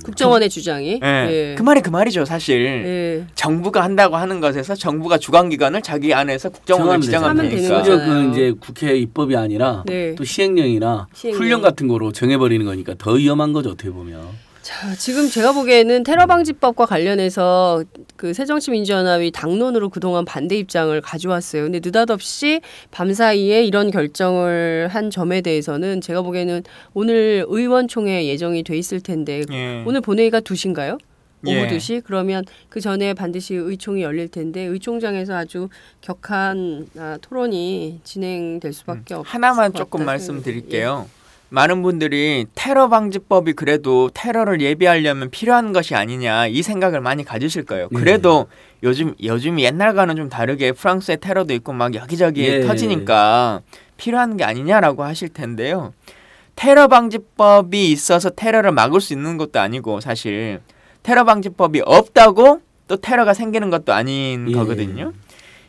국정원의 주장이. 예. 예. 그 말이 그 말이죠, 사실. 예. 정부가 한다고 하는 것에서 정부가 주관기관을 자기 안에서 국정원을 지정하면 하면 되는 되니까. 거죠. 심지어 그건 이제 국회 입법이 아니라 네. 또 시행령이나 시행령. 훈령 같은 거로 정해버리는 거니까 더 위험한 거죠, 어떻게 보면. 자, 지금 제가 보기에는 테러방지법과 관련해서 그 새정치민주연합이 당론으로 그동안 반대 입장을 가져왔어요. 근데 느닷없이 밤사이에 이런 결정을 한 점에 대해서는 제가 보기에는 오늘 의원총회 예정이 돼 있을 텐데 예. 오늘 본회의가 2시인가요? 오후 예. 2시? 그러면 그 전에 반드시 의총이 열릴 텐데 의총장에서 아주 격한 토론이 진행될 수밖에 없을 하나만 것 조금 같다. 말씀드릴게요. 많은 분들이 테러 방지법이 그래도 테러를 예비하려면 필요한 것이 아니냐 이 생각을 많이 가지실 거예요. 그래도 요즘 옛날과는 좀 다르게 프랑스의 테러도 있고 막 여기저기 터지니까 필요한 게 아니냐라고 하실 텐데요. 테러 방지법이 있어서 테러를 막을 수 있는 것도 아니고 사실 테러 방지법이 없다고 또 테러가 생기는 것도 아닌 거거든요.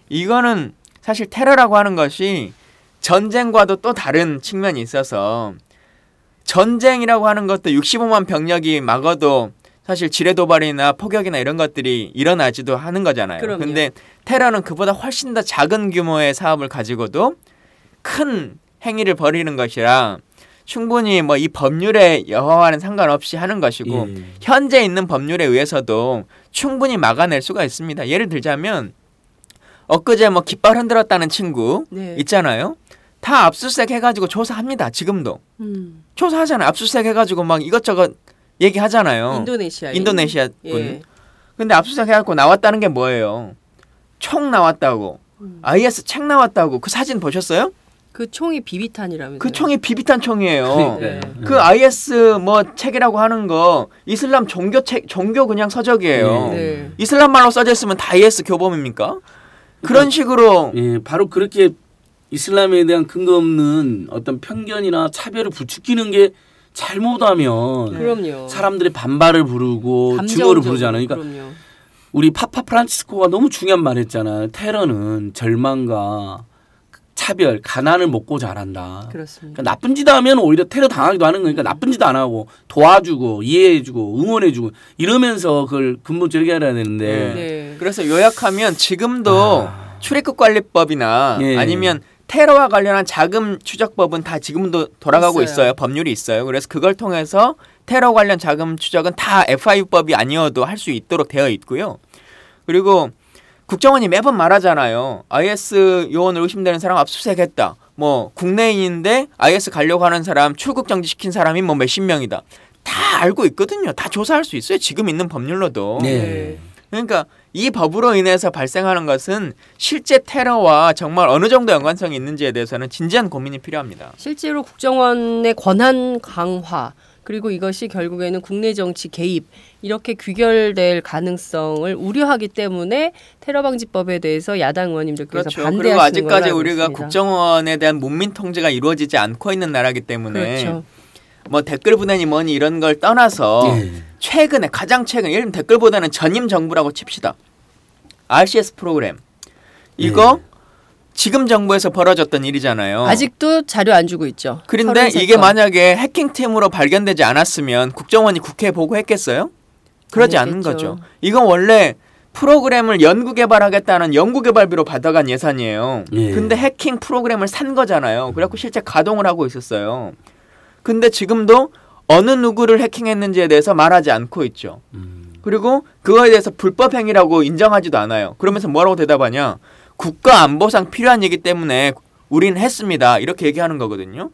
이거는 사실 테러라고 하는 것이 전쟁과도 또 다른 측면이 있어서 전쟁이라고 하는 것도 65만 병력이 막아도 사실 지뢰 도발이나 폭격이나 이런 것들이 일어나지도 하는 거잖아요. 그럼요. 근데 테러는 그보다 훨씬 더 작은 규모의 사업을 가지고도 큰 행위를 벌이는 것이라 충분히 뭐 이 법률의 여하와는 상관없이 하는 것이고 현재 있는 법률에 의해서도 충분히 막아낼 수가 있습니다. 예를 들자면 엊그제 뭐 깃발 흔들었다는 친구 네. 있잖아요. 다 압수수색 해가지고 조사합니다. 지금도. 조사하잖아요. 압수수색 해가지고 막 이것저것 얘기하잖아요. 인도네시아 군. 예. 근데 압수수색 해갖고 나왔다는 게 뭐예요? 총 나왔다고. IS 책 나왔다고. 그 사진 보셨어요? 그 총이 비비탄이라면서요. 그 총이 비비탄 총이에요. 네. 그 IS 뭐 책이라고 하는 거 이슬람 종교 책, 종교 그냥 서적이에요. 네. 이슬람 말로 써져 있으면 다 IS 교범입니까? 그런 식으로 예, 바로 그렇게 이슬람에 대한 근거 없는 어떤 편견이나 차별을 부추기는 게 잘못하면 그럼요. 사람들의 반발을 부르고 증오를 부르잖아요. 그러니까 그럼요. 우리 파파 프란치스코가 너무 중요한 말 했잖아요. 테러는 절망과 차별, 가난을 먹고 자란다. 그렇습니다. 그러니까 나쁜 짓 하면 오히려 테러 당하기도 하는 거니까 나쁜 짓 안 하고 도와주고 이해해주고 응원해주고 이러면서 그걸 근본적으로 해야 되는데 네. 그래서 요약하면 지금도 출입국 관리법이나 예. 아니면 테러와 관련한 자금 추적법은 다 지금도 돌아가고 있어요. 법률이 있어요. 그래서 그걸 통해서 테러 관련 자금 추적은 다 FIU법이 아니어도 할 수 있도록 되어 있고요. 그리고 국정원이 매번 말하잖아요. IS 요원을 의심되는 사람 압수수색했다. 뭐 국내인인데 IS 가려고 하는 사람 출국 정지시킨 사람이 뭐 몇십 명이다. 다 알고 있거든요. 다 조사할 수 있어요. 지금 있는 법률로도. 네. 그러니까 이 법으로 인해서 발생하는 것은 실제 테러와 정말 어느 정도 연관성이 있는지에 대해서는 진지한 고민이 필요합니다. 실제로 국정원의 권한 강화 그리고 이것이 결국에는 국내 정치 개입 이렇게 귀결될 가능성을 우려하기 때문에 테러방지법에 대해서 야당 의원님들께서 그렇죠. 반대하시는 그리고 아직까지 걸로 알고 우리가 있습니다. 국정원에 대한 문민 통제가 이루어지지 않고 있는 나라이기 때문에 그렇죠. 뭐 댓글 보내니 뭐니 이런 걸 떠나서 최근에 가장 최근 예를 들면 댓글 보다는 전임 정부라고 칩시다. RCS 프로그램 이거 지금 정부에서 벌어졌던 일이잖아요. 아직도 자료 안 주고 있죠. 그런데 이게 만약에 해킹팀으로 발견되지 않았으면 국정원이 국회에 보고했겠어요? 그러지 않는 거죠. 이건 원래 프로그램을 연구개발하겠다는 연구개발비로 받아간 예산이에요. 근데 해킹 프로그램을 산 거잖아요. 그래갖고 실제 가동을 하고 있었어요. 근데 지금도 어느 누구를 해킹했는지에 대해서 말하지 않고 있죠. 그리고 그거에 대해서 불법 행위라고 인정하지도 않아요. 그러면서 뭐라고 대답하냐? 국가 안보상 필요한 얘기 때문에 우린 했습니다. 이렇게 얘기하는 거거든요.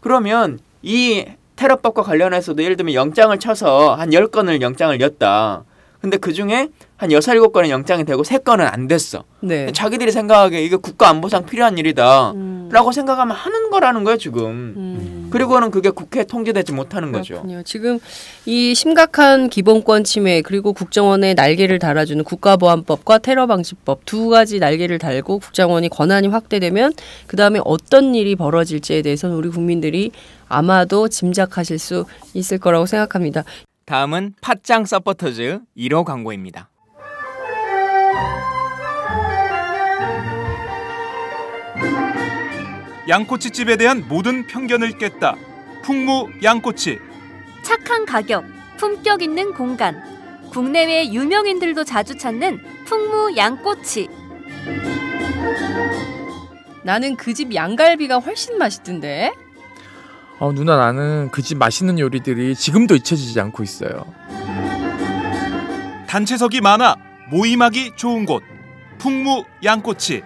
그러면 이 테러법과 관련해서도 예를 들면 영장을 쳐서 한 10건을 영장을 냈다. 근데 그중에 한 6, 7건의 영장이 되고 3건은 안 됐어. 네. 자기들이 생각하기에 이게 국가 안보상 필요한 일이다 라고 생각하면 하는 거라는 거예요 지금. 그리고는 그게 국회에 통제되지 못하는 거죠. 그렇군요. 지금 이 심각한 기본권 침해 그리고 국정원에 날개를 달아주는 국가보안법과 테러방지법 두 가지 날개를 달고 국정원이 권한이 확대되면 그다음에 어떤 일이 벌어질지에 대해서는 우리 국민들이 아마도 짐작하실 수 있을 거라고 생각합니다. 다음은 팟짱 서포터즈 1호 광고입니다. 양꼬치집에 대한 모든 편견을 깼다. 풍무 양꼬치. 착한 가격, 품격 있는 공간. 국내외 유명인들도 자주 찾는 풍무 양꼬치. 나는 그 집 양갈비가 훨씬 맛있던데. 누나 나는 그 집 맛있는 요리들이 지금도 잊혀지지 않고 있어요. 단체석이 많아 모임하기 좋은 곳. 풍무 양꼬치.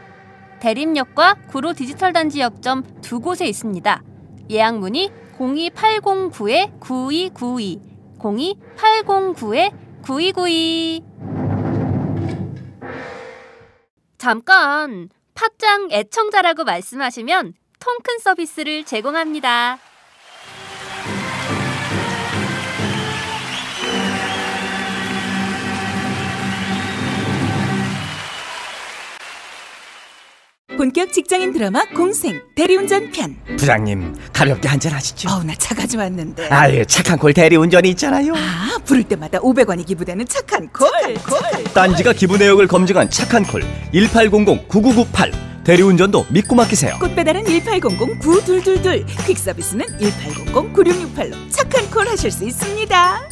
대림역과 구로 디지털 단지 역점 두 곳에 있습니다. 예약 문의 02809-9292, 02809-9292. 잠깐, 팟짱 애청자라고 말씀하시면 통큰 서비스를 제공합니다. 본격 직장인 드라마 공생 대리운전 편. 부장님 가볍게 한잔 하시죠. 나 차 가져왔는데. 아예 착한 콜 대리운전이 있잖아요. 부를 때마다 500원이 기부되는 착한 콜. 딴지가 기부 내역을 검증한 착한 콜 1800-9998 대리운전도 믿고 맡기세요. 꽃배달은 1800-9222, 퀵서비스는 1800-9668로 착한 콜 하실 수 있습니다.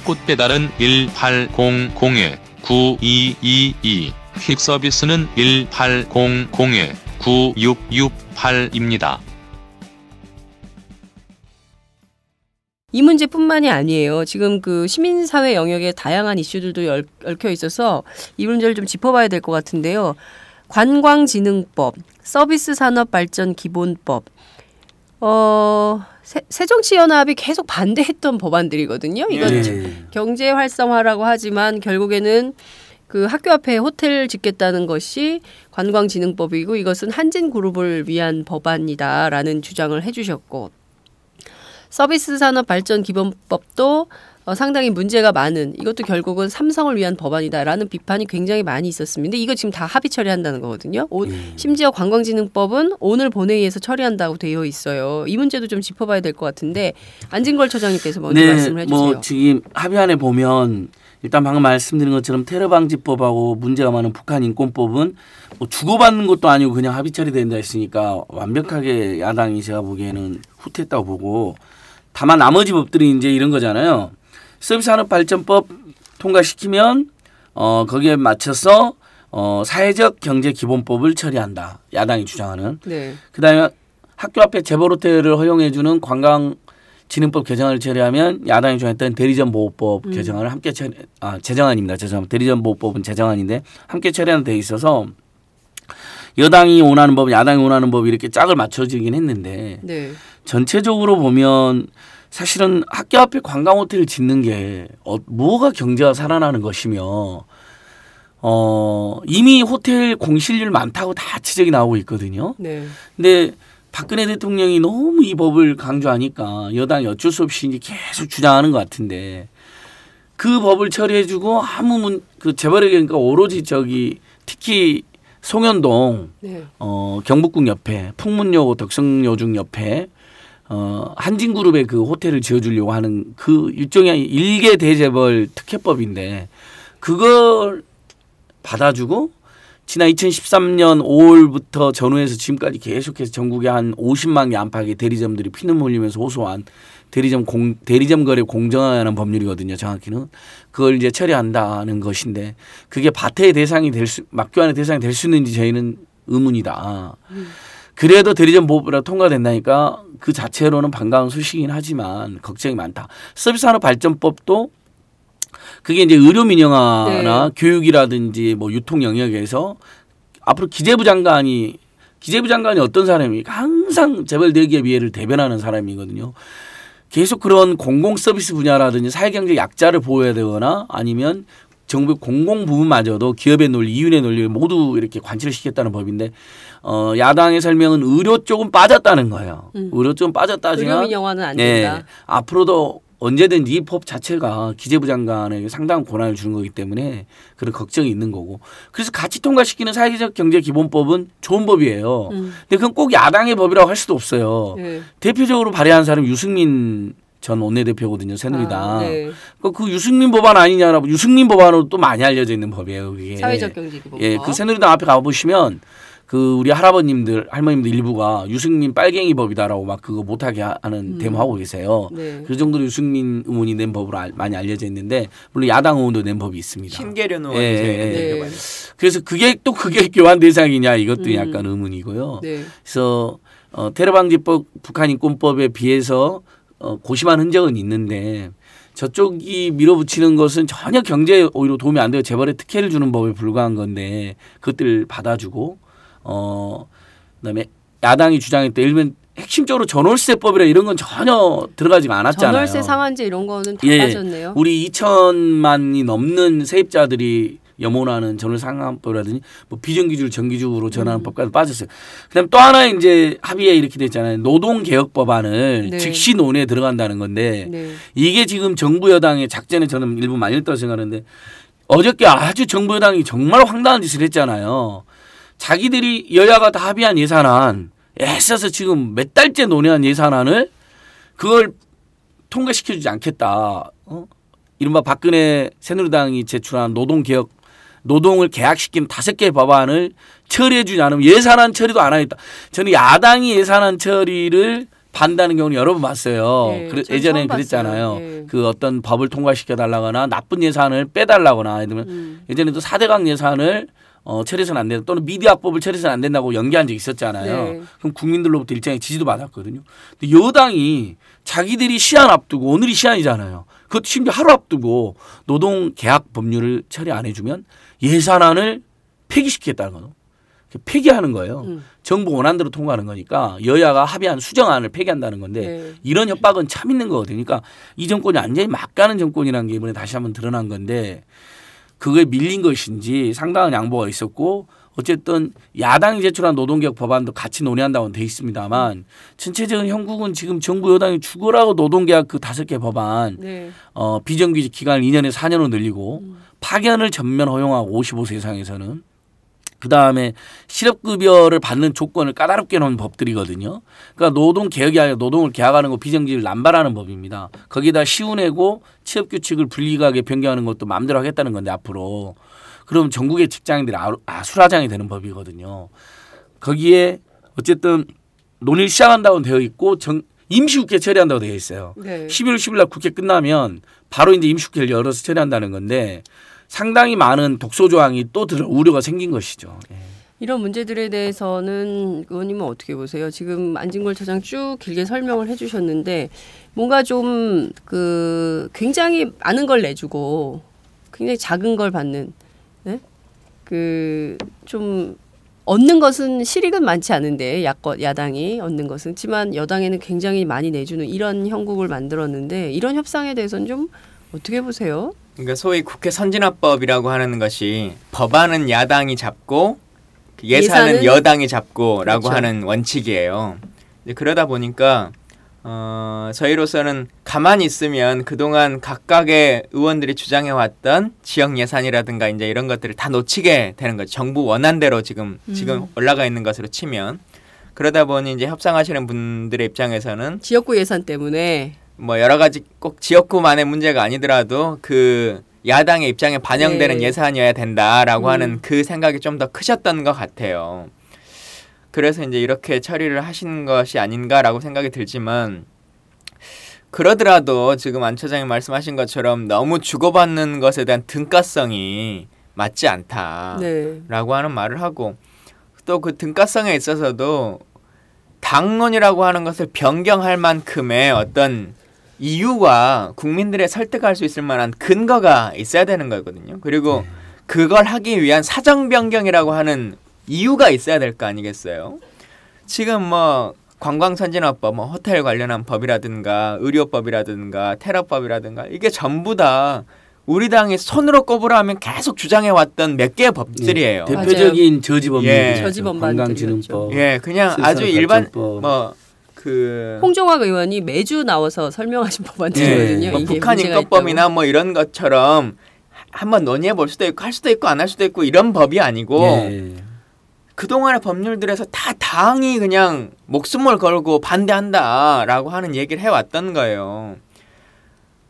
꽃배달은 1800-9222, 퀵서비스는 1800-9668입니다. 이 문제뿐만이 아니에요. 지금 그 시민사회 영역에 다양한 이슈들도 얽혀 있어서 이 문제를 좀 짚어봐야 될 것 같은데요. 관광진흥법, 서비스산업발전기본법, 새정치연합이 계속 반대했던 법안들이거든요. 이건 경제 활성화라고 하지만 결국에는 그 학교 앞에 호텔 짓겠다는 것이 관광진흥법이고 이것은 한진그룹을 위한 법안이다라는 주장을 해주셨고, 서비스산업발전기본법도 상당히 문제가 많은, 이것도 결국은 삼성을 위한 법안이다라는 비판이 굉장히 많이 있었습니다. 이거 지금 다 합의 처리한다는 거거든요. 심지어 관광진흥법은 오늘 본회의에서 처리한다고 되어 있어요. 이 문제도 좀 짚어봐야 될 것 같은데 안진걸 처장님께서 먼저 말씀을 해주세요. 지금 합의안에 보면 일단 방금 말씀드린 것처럼 테러방지법하고 문제가 많은 북한인권법은 뭐 주고받는 것도 아니고 그냥 합의 처리된다 했으니까 완벽하게 야당이 제가 보기에는 후퇴했다고 보고, 다만 나머지 법들이 이제 이런 거잖아요. 서비스산업발전법 통과시키면 거기에 맞춰서 사회적 경제기본법을 처리한다. 야당이 주장하는. 네. 그다음에 학교 앞에 재벌호텔을 허용해주는 관광진흥법 개정안을 처리하면 야당이 주장했던 대리점보호법 개정안을 함께 제정안입니다. 죄송합니다. 대리점보호법은 제정안인데 함께 처리하는 데 있어서 여당이 원하는 법, 야당이 원하는 법이 이렇게 짝을 맞춰지긴 했는데 네. 전체적으로 보면 사실은 학교 앞에 관광호텔을 짓는 게 뭐가 경제가 살아나는 것이며 이미 호텔 공실률 많다고 다 지적이 나오고 있거든요. 네. 근데 박근혜 대통령이 너무 이 법을 강조하니까 여당이 어쩔 수 없이 이제 계속 주장하는 것 같은데, 그 법을 처리해주고 그 재벌에게니까 오로지 특히 송현동 네. 경북궁 옆에 풍문여고 덕성여중 옆에 한진그룹의 그 호텔을 지어주려고 하는 그 일종의 일개 대재벌 특혜법인데, 그걸 받아주고 지난 2013년 5월부터 전후해서 지금까지 계속해서 전국에 한 50만 개 안팎의 대리점들이 피눈물 흘리면서 호소한 대리점 거래 공정화하는 법률이거든요. 정확히는 그걸 이제 처리한다는 것인데, 그게 바태의 대상이 막교환의 대상이 될 수 있는지 저희는 의문이다. 그래도 대리점 보호법이라 통과된다니까 그 자체로는 반가운 소식이긴 하지만 걱정이 많다. 서비스산업발전법도 그게 이제 의료 민영화나 네. 교육이라든지 뭐 유통 영역에서 앞으로 기재부 장관이 어떤 사람입니까? 항상 재벌 대기업 이해를 대변하는 사람이거든요. 계속 그런 공공 서비스 분야라든지 사회경제 약자를 보호해야 되거나 아니면 정부 공공 부문마저도 기업의 논리, 이윤의 논리를 모두 이렇게 관철을 시켰다는 법인데, 야당의 설명은 의료 쪽은 빠졌다는 거예요. 의료 쪽은 빠졌다지만 의료 민영화는 안 된다. 네, 앞으로도 언제든지 이 법 자체가 기재부 장관에게 상당한 권한을 주는 거기 때문에 그런 걱정이 있는 거고, 그래서 같이 통과시키는 사회적 경제 기본법은 좋은 법이에요. 근데 그건 꼭 야당의 법이라고 할 수도 없어요. 네. 대표적으로 발의한 사람이 유승민 전 원내대표거든요. 새누리당. 네. 그 유승민 법안 아니냐라고, 유승민 법안으로 또 많이 알려져 있는 법이에요. 그게. 사회적 경제 기본법. 예, 그 새누리당 앞에 가보시면 그 우리 할머님들 일부가 유승민 빨갱이 법이다라고 막 그거 못하게 하는 데모하고 계세요. 네. 그 정도로 유승민 의원이 낸 법으로 많이 알려져 있는데, 물론 야당 의원도 낸 법이 있습니다. 김계련 의원이 네. 그래서 그게 교환 대상이냐, 이것도 약간 의문이고요. 네. 그래서 테러방지법, 북한인권법에 비해서 고심한 흔적은 있는데, 저쪽이 밀어붙이는 것은 전혀 경제에 오히려 도움이 안 되고 재벌에 특혜를 주는 법에 불과한 건데, 그것들을 받아주고, 그다음에 야당이 주장했던 일본 핵심적으로 전월세법이라 이런 건 전혀 들어가지가 않았잖아요. 전월세 상한제 이런 거는 다 빠졌네요. 우리 2천만이 넘는 세입자들이 염원하는 전월세 상한법이라든지 뭐 비정규직 정규직으로 전환하는 법까지 빠졌어요. 그다음 또 하나 이제 합의에 이렇게 됐잖아요. 노동개혁법안을 네. 즉시 논의에 들어간다는 건데 네. 이게 지금 정부 여당의 작전에 저는 일부 말렸다고 생각하는데, 어저께 아주 정부 여당이 정말 황당한 짓을 했잖아요. 자기들이 여야가 다 합의한 예산안, 애써서 지금 몇 달째 논의한 예산안을 그걸 통과시켜주지 않겠다. 이른바 박근혜 새누리당이 제출한 노동개혁 노동을 계약시킨 5개의 법안을 처리해주지 않으면 예산안 처리도 안 하겠다. 저는 야당이 예산안 처리를 반대하는 경우는 여러 번 봤어요. 네, 예전에는 그랬잖아요. 네. 그 어떤 법을 통과시켜달라거나 나쁜 예산을 빼달라거나 예전에도 4대강 예산을 처리해서는 안 된다. 또는 미디어법을 처리해서는 안 된다고 연기한 적이 있었잖아요. 네. 그럼 국민들로부터 일정의 지지도 받았거든요. 근데 여당이 자기들이 시한 앞두고 오늘이 시한이잖아요. 그것도 심지어 하루 앞두고 노동계약 법률을 처리 안 해주면 예산안을 폐기시키겠다는 거죠. 폐기하는 거예요. 정부 원안대로 통과하는 거니까 여야가 합의한 수정안을 폐기한다는 건데 네. 이런 협박은 참 있는 거거든요. 그러니까 이 정권이 완전히 막가는 정권이라는 게 이번에 다시 한번 드러난 건데 그거에 밀린 것인지 상당한 양보가 있었고 어쨌든 야당이 제출한 노동개혁 법안도 같이 논의한다고는 돼 있습니다만 전체적인 형국은 지금 정부 여당이 죽으라고 노동개혁 그 5개 법안 네. 비정규직 기간을 2년에서 4년으로 늘리고 파견을 전면 허용하고 55세 이상에서는 그다음에 실업급여를 받는 조건을 까다롭게 놓은 법들이거든요. 그러니까 노동개혁이 아니라 노동을 계약하는 거 비정규직을 남발하는 법입니다. 거기다 시운내고 취업규칙을 불리하게 변경하는 것도 마음대로 하겠다는 건데 앞으로. 그럼 전국의 직장인들이 아수라장이 되는 법이거든요. 거기에 어쨌든 논의를 시작한다고 되어 있고 임시국회 처리한다고 되어 있어요. 네. 11월 10일 날 국회 끝나면 바로 이제 임시국회를 열어서 처리한다는 건데 상당히 많은 독소 조항이 또 우려가 생긴 것이죠. 이런 문제들에 대해서는 의원님은 어떻게 보세요? 지금 안진걸 차장 쭉 길게 설명을 해주셨는데 뭔가 좀 그 굉장히 많은 걸 내주고 굉장히 작은 걸 받는 네? 그 좀 얻는 것은 실익은 많지 않은데 야당이 얻는 것은 그렇지만 여당에는 굉장히 많이 내주는 이런 형국을 만들었는데 이런 협상에 대해서는 좀 어떻게 보세요? 그러니까 소위 국회 선진화법이라고 하는 것이 법안은 야당이 잡고 예산은 여당이 잡고라고 그렇죠. 하는 원칙이에요. 그러다 보니까 저희로서는 가만히 있으면 그동안 각각의 의원들이 주장해왔던 지역 예산이라든가 이제 이런 것들을 다 놓치게 되는 거죠. 정부 원안대로 지금 올라가 있는 것으로 치면 그러다 보니 이제 협상하시는 분들의 입장에서는 지역구 예산 때문에 뭐 여러 가지 꼭 지역구만의 문제가 아니더라도 그 야당의 입장에 반영되는 네. 예산이어야 된다라고 하는 그 생각이 좀 더 크셨던 것 같아요. 그래서 이제 이렇게 처리를 하신 것이 아닌가라고 생각이 들지만 그러더라도 지금 안 처장이 말씀하신 것처럼 너무 주고받는 것에 대한 등가성이 맞지 않다라고 네. 하는 말을 하고 또 그 등가성에 있어서도 당론이라고 하는 것을 변경할 만큼의 어떤 이유와 국민들의 설득할 수 있을 만한 근거가 있어야 되는 거거든요. 그리고 그걸 하기 위한 사정 변경이라고 하는 이유가 있어야 될 거 아니겠어요? 지금 뭐 관광선진화법, 뭐 호텔 관련한 법이라든가 의료법이라든가 테러법이라든가 이게 전부 다 우리 당이 손으로 꼽으라 하면 계속 주장해왔던 몇 개의 법들이에요. 네, 대표적인 저지법률, 예. 관광진흥법, 예, 그냥 아주 일반 뭐 그 홍종학 의원이 매주 나와서 설명하신 법안들이거든요. 뭐 북한 인권법이나 뭐 이런 것처럼 한번 논의해 볼 수도 있고 할 수도 있고 안 할 수도 있고 이런 법이 아니고 예. 그동안의 법률들에서 다 당이 그냥 목숨을 걸고 반대한다라고 하는 얘기를 해왔던 거예요.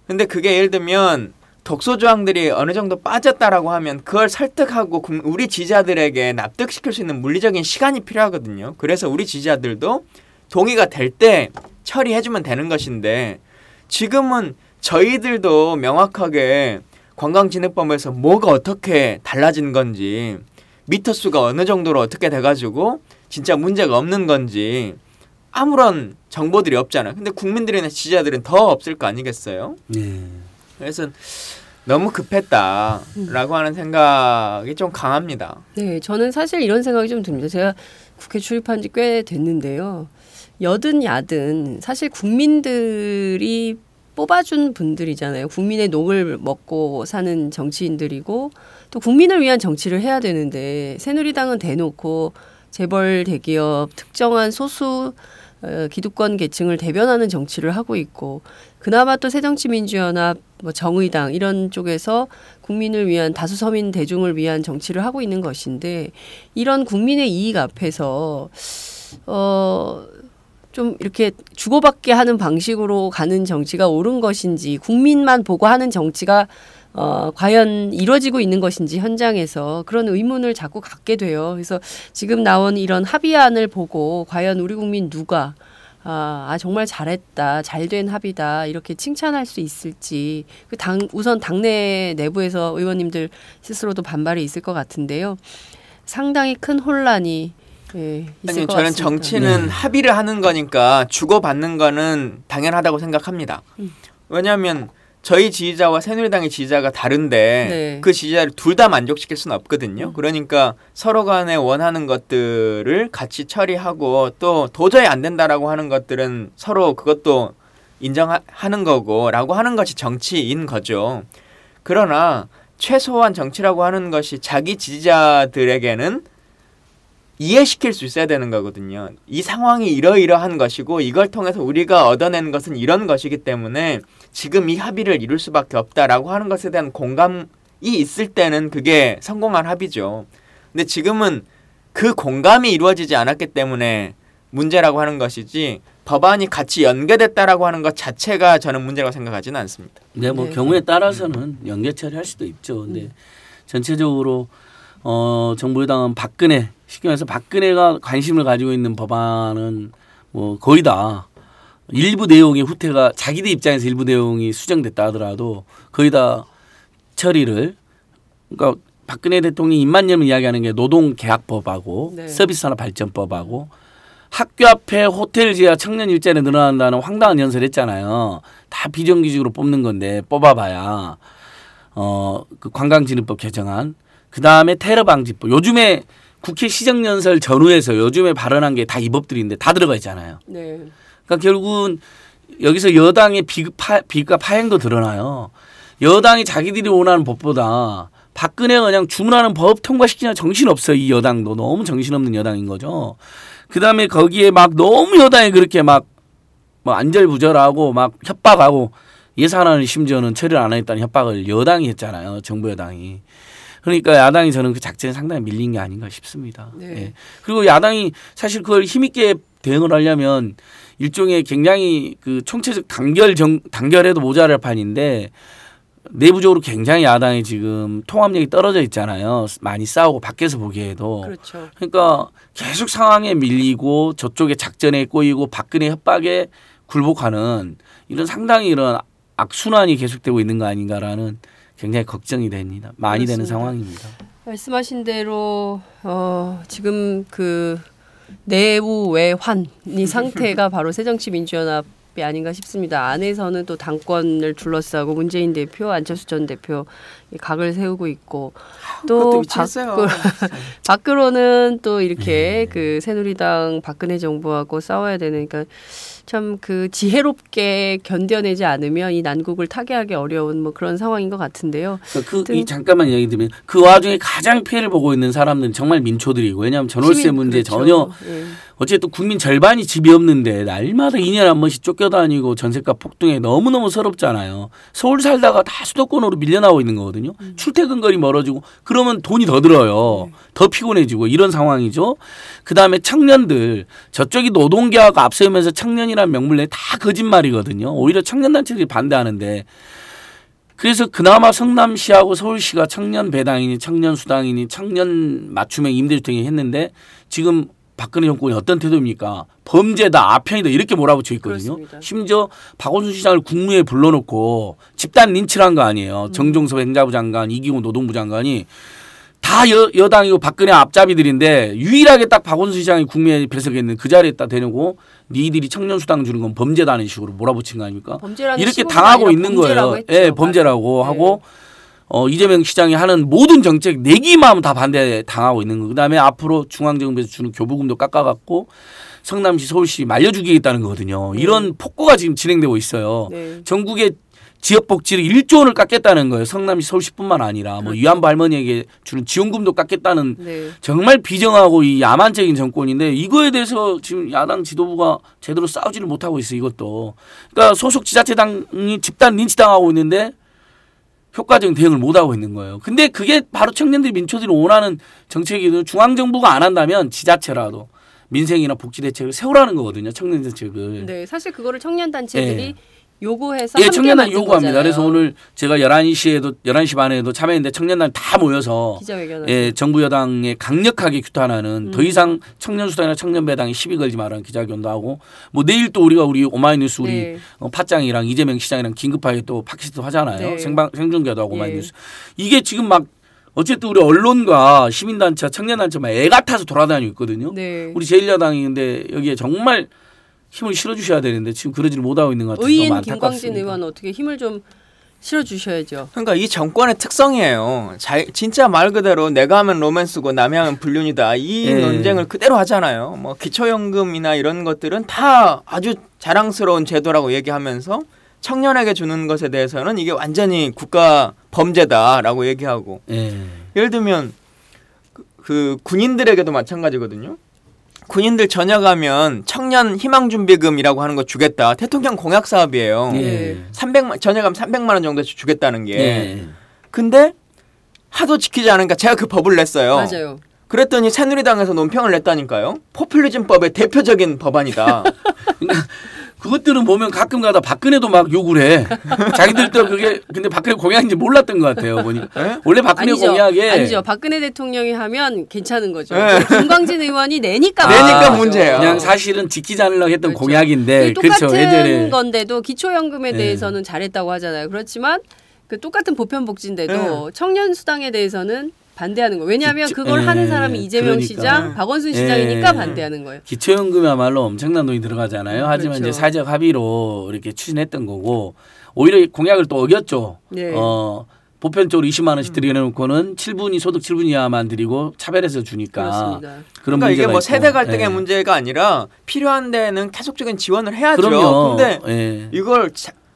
근데 그게 예를 들면 독소조항들이 어느 정도 빠졌다라고 하면 그걸 설득하고 우리 지지자들에게 납득시킬 수 있는 물리적인 시간이 필요하거든요. 그래서 우리 지지자들도 동의가 될 때 처리해주면 되는 것인데 지금은 저희들도 명확하게 관광진흥법에서 뭐가 어떻게 달라진 건지 미터수가 어느 정도로 어떻게 돼가지고 진짜 문제가 없는 건지 아무런 정보들이 없잖아요. 근데 국민들이나 지지자들은 더 없을 거 아니겠어요? 그래서 너무 급했다라고 하는 생각이 좀 강합니다. 네, 저는 사실 이런 생각이 좀 듭니다. 제가 국회 출입한 지 꽤 됐는데요. 여든 야든 사실 국민들이 뽑아준 분들이잖아요. 국민의 녹을 먹고 사는 정치인들이고 또 국민을 위한 정치를 해야 되는데 새누리당은 대놓고 재벌 대기업 특정한 소수 기득권 계층을 대변하는 정치를 하고 있고 그나마 또 새정치민주연합 뭐 정의당 이런 쪽에서 국민을 위한 다수 서민 대중을 위한 정치를 하고 있는 것인데 이런 국민의 이익 앞에서 좀 이렇게 주고받게 하는 방식으로 가는 정치가 옳은 것인지 국민만 보고 하는 정치가 과연 이루어지고 있는 것인지 현장에서 그런 의문을 자꾸 갖게 돼요. 그래서 지금 나온 이런 합의안을 보고 과연 우리 국민 누가 정말 잘했다, 잘된 합의다 이렇게 칭찬할 수 있을지 우선 당내 내부에서 의원님들 스스로도 반발이 있을 것 같은데요. 상당히 큰 혼란이 있을 것 저는 같습니다. 정치는 합의를 하는 거니까 주고받는 거는 당연하다고 생각합니다. 왜냐하면 저희 지지자와 새누리당의 지지자가 다른데 그 지지자를 둘 다 만족시킬 수는 없거든요. 그러니까 서로 간에 원하는 것들을 같이 처리하고 또 도저히 안 된다라고 하는 것들은 서로 그것도 인정하는 거고 라고 하는 것이 정치인 거죠. 그러나 최소한 정치라고 하는 것이 자기 지지자들에게는 이해시킬 수 있어야 되는 거거든요. 이 상황이 이러이러한 것이고 이걸 통해서 우리가 얻어낸 것은 이런 것이기 때문에 지금 이 합의를 이룰 수밖에 없다라고 하는 것에 대한 공감이 있을 때는 그게 성공한 합의죠. 근데 지금은 그 공감이 이루어지지 않았기 때문에 문제라고 하는 것이지 법안이 같이 연계됐다라고 하는 것 자체가 저는 문제라고 생각하지는 않습니다. 네, 뭐 경우에 따라서는 연계 처리할 수도 있죠. 근데 전체적으로 정부 여당은 박근혜, 쉽게 말해서 박근혜가 관심을 가지고 있는 법안은 뭐 거의 다 일부 내용의 후퇴가 자기들 입장에서 일부 내용이 수정됐다 하더라도 거의 다 처리를 그러니까 박근혜 대통령이 입만 열면 이야기하는 게 노동계약법하고 서비스산업발전법하고 학교 앞에 호텔 지하 청년 일자리 늘어난다는 황당한 연설을 했잖아요. 다 비정규직으로 뽑는 건데 뽑아봐야 그 관광진흥법 개정안 그다음에 테러방지법 요즘에 국회 시정연설 전후에서 요즘에 발언한 게 다 이 법들인데 다 들어가 있잖아요. 네. 그러니까 결국은 여기서 여당의 비극과 파행도 드러나요. 여당이 자기들이 원하는 법보다 박근혜가 그냥 주문하는 법 통과시키냐 정신없어요. 이 여당도 너무 정신없는 여당인 거죠. 그다음에 거기에 막 너무 여당이 그렇게 막 안절부절하고 막 협박하고 예산안을 심지어는 처리를 안 하겠다는 협박을 여당이 했잖아요. 정부 여당이. 그러니까 야당이 저는 그 작전에 상당히 밀린 게 아닌가 싶습니다. 네. 그리고 야당이 사실 그걸 힘있게 대응을 하려면 일종의 굉장히 그 총체적 단결해도 모자랄 판인데 내부적으로 굉장히 야당이 지금 통합력이 떨어져 있잖아요. 많이 싸우고 밖에서 보기에도. 그렇죠. 그러니까 계속 상황에 밀리고 저쪽에 작전에 꼬이고 박근혜 협박에 굴복하는 이런 상당히 이런 악순환이 계속되고 있는 거 아닌가라는 굉장히 걱정이 됩니다. 많이 그렇습니다. 되는 상황입니다. 말씀하신 대로 지금 그 내우 외환이 상태가 바로 새정치민주연합이 아닌가 싶습니다. 안에서는 또 당권을 둘러싸고 문재인 대표, 안철수 전 대표 각을 세우고 있고 또 밖으로는 또 이렇게 그 새누리당 박근혜 정부하고 싸워야 되는 그러니까 참 그 지혜롭게 견뎌내지 않으면 이 난국을 타개하기 어려운 뭐 그런 상황인 것 같은데요. 이 잠깐만 얘기 드리면 그 와중에 가장 피해를 보고 있는 사람들은 정말 민초들이고 왜냐하면 전월세 문제 전혀 어쨌든 국민 절반이 집이 없는데 날마다 2년에 한 번씩 쫓겨다니고 전세가 폭등해 너무너무 서럽잖아요. 서울 살다가 다 수도권으로 밀려나오고 있는 거거든요. 출퇴근 거리 멀어지고 그러면 돈이 더 들어요. 더 피곤해지고 이런 상황이죠. 그다음에 청년들 저쪽이 노동계약 앞세우면서 청년이라는 명물 내에 다 거짓말이거든요. 오히려 청년단체들이 반대하는데 그래서 그나마 성남시하고 서울시가 청년 배당이니 청년 수당이니 청년 맞춤형 임대주택이 했는데 지금 박근혜 정권이 어떤 태도입니까? 범죄다, 아편이다 이렇게 몰아붙여 있거든요. 그렇습니다. 심지어 박원순 시장을 국무회에 불러놓고 집단 린치를 한 거 아니에요. 정종섭 행자부 장관, 이기훈 노동부 장관이 다 여당이고 박근혜 앞잡이들인데 유일하게 딱 박원순 시장이 국무회에 배석했는 그 자리에다 대놓고 니들이 청년 수당 주는 건 범죄다는 식으로 몰아붙인 거 아닙니까? 이렇게 당하고 있는 거예요. 예, 범죄라고 하고 이재명 시장이 하는 모든 정책 내기만 다 반대 당하고 있는 거. 그다음에 앞으로 중앙정부에서 주는 교부금도 깎아갖고 성남시, 서울시 말려주겠다는 거거든요. 이런 폭거가 지금 진행되고 있어요. 전국의 지역복지를 1조 원을 깎겠다는 거예요. 성남시, 서울시뿐만 아니라 뭐 위안부 할머니에게 주는 지원금도 깎겠다는 정말 비정하고 이 야만적인 정권인데 이거에 대해서 지금 야당 지도부가 제대로 싸우지를 못하고 있어요. 이것도. 그러니까 소속 지자체당이 집단 린치당하고 있는데 효과적인 대응을 못하고 있는 거예요. 근데 그게 바로 청년들 민초들이 원하는 정책이거든요. 중앙정부가 안 한다면 지자체라도 민생이나 복지 대책을 세우라는 거거든요. 청년 대책을. 네, 사실 그거를 청년 단체들이 예. 요구해서 예, 함께 청년단 만든 요구합니다. 거잖아요. 그래서 오늘 제가 11시 반에도 참여했는데 청년단 다 모여서 예, 정부 여당에 강력하게 규탄하는 더 이상 청년 수당이나 청년 배당에 시비 걸지 말라는 기자회견도 하고 뭐 내일 또 우리 오마이뉴스 우리 네. 팟짱이랑 이재명 시장이랑 긴급하게 또 팟캐스트 하잖아요. 네. 생중계도 하고 오마이뉴스. 이게 지금 막 어쨌든 우리 언론과 시민단체, 청년단체 막 애 같아서 돌아다니고 있거든요. 네. 우리 제1야당인데 여기에 정말 힘을 실어주셔야 되는데 지금 그러지를 못하고 있는 것 같아서 의인 너무 안타깝습니다. 김광진 의원 어떻게 힘을 좀 실어주셔야죠. 그러니까 이 정권의 특성이에요. 진짜 말 그대로 내가 하면 로맨스고 남이 하면 불륜이다. 이 논쟁을 그대로 하잖아요. 뭐 기초연금이나 이런 것들은 다 아주 자랑스러운 제도라고 얘기하면서 청년에게 주는 것에 대해서는 이게 완전히 국가 범죄다라고 얘기하고 예를 들면 그 군인들에게도 마찬가지거든요. 군인들 전역하면 청년 희망준비금이라고 하는 거 주겠다. 대통령 공약 사업이에요. 300만 전역하면 300만 원 정도 주겠다는 게. 근데 하도 지키지 않으니까 제가 그 법을 냈어요. 맞아요. 그랬더니 새누리당에서 논평을 냈다니까요. 포퓰리즘법의 대표적인 법안이다. 그것들은 보면 가끔가다 박근혜도 막 욕을 해. 자기들도 그게 근데 박근혜 공약인지 몰랐던 것 같아요. 보니까 원래 박근혜 공약에 아니죠. 박근혜 대통령이 하면 괜찮은 거죠. 김광진 의원이 내니까 문제예요. 그냥 사실은 지키지 않으려고 했던 공약인데 똑같은 그렇죠. 예전에 건데도 기초연금에 대해서는 잘했다고 하잖아요. 그렇지만 그 똑같은 보편복지인데도 청년 수당에 대해서는 반대하는 거예요. 왜냐하면 그걸 하는 사람이 이재명 시장, 박원순 시장이니까 반대하는 거예요. 기초연금이야말로 엄청난 돈이 들어가잖아요. 하지만 그렇죠. 이제 사회적 합의로 이렇게 추진했던 거고 오히려 공약을 또 어겼죠. 네. 보편적으로 20만 원씩 드려놓고는 7분이 소득 7분 이하만 드리고 차별해서 주니까. 그렇습니다. 그런 그러니까 이게 뭐 있고. 세대 갈등의 문제가 아니라 필요한 데는 계속적인 지원을 해야죠. 그럼요. 근데 이걸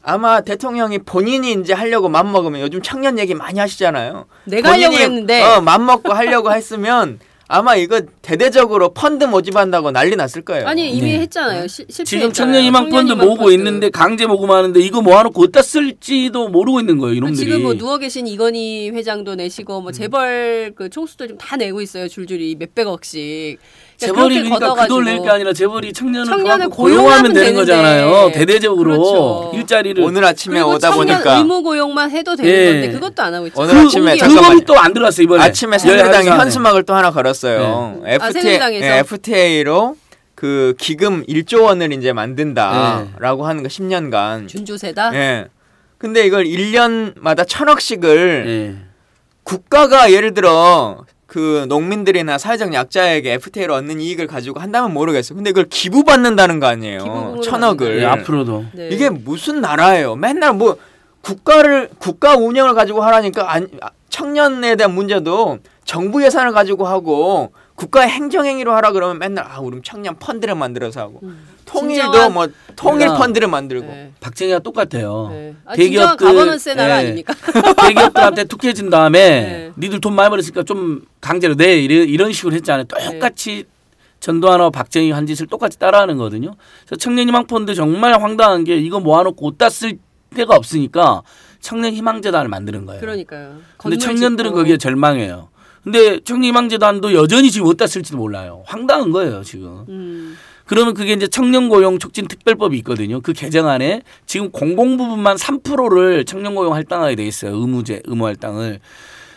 아마 대통령이 본인이 이제 하려고 맘먹으면 요즘 청년 얘기 많이 하시잖아요. 내가 하려고 했는데 맘먹고 하려고 했으면 아마 이거 대대적으로 펀드 모집한다고 난리 났을 거예요. 아니 이미 했잖아요. 실패했잖아요. 지금 청년희망 펀드 모으고 있는데 강제 모금하는데 이거 모아놓고 어디다 쓸지도 모르고 있는 거예요. 이놈들이. 지금 뭐 누워 계신 이건희 회장도 내시고 뭐 재벌 그 총수들 좀 다 내고 있어요. 줄줄이 몇백억씩. 재벌이 그러니까 그 돈 낼 게 아니라 재벌이 청년을 고용하면 되는 거잖아요. 대대적으로 그렇죠. 일자리를 오늘 아침에 오다 청년 보니까 의무 고용만 해도 되는 건데 그것도 안 하고 있죠. 오늘 아침에 그건 또 안 들어갔어 이번에. 아침에 새누리당이 현수막을 또 하나 걸었어요. 새누리당에서 FTA로 그 기금 1조 원을 이제 만든다라고 하는 거 10년간 준조세다. 예. 근데 이걸 1년마다 1,000억씩을 국가가 예를 들어 그 농민들이나 사회적 약자에게 FTA로 얻는 이익을 가지고 한다면 모르겠어요. 근데 이걸 기부받는다는 거 아니에요. 1,000억을. 앞으로도. 이게 무슨 나라예요. 맨날 뭐 국가 운영을 가지고 하라니까 청년에 대한 문제도 정부 예산을 가지고 하고 국가의 행정행위로 하라 그러면 맨날 우리 청년 펀드를 만들어서 하고 통일도 뭐 통일 펀드를 만들고 박정희가 똑같아요. 대기업들 가버넌스의 나라 아닙니까? 대기업들한테 툭해 준 다음에 니들 돈 많이 벌었으니까 좀 강제로 내 이런 식으로 했잖아요. 똑같이 전두환하고 박정희 한 짓을 똑같이 따라하는 거거든요. 그래서 청년희망 펀드 정말 황당한 게 이거 모아놓고 어디다 쓸 데가 없으니까 청년희망재단을 만드는 거예요. 그러니까요. 근데 청년들은 거기에 절망해요. 근데 청년희망재단도 여전히 지금 어디다 쓸지도 몰라요. 황당한 거예요 지금. 그러면 그게 이제 청년고용 촉진 특별법이 있거든요. 그 개정안에 지금 공공부문만 3%를 청년고용 할당하게 돼 있어요. 의무 할당을.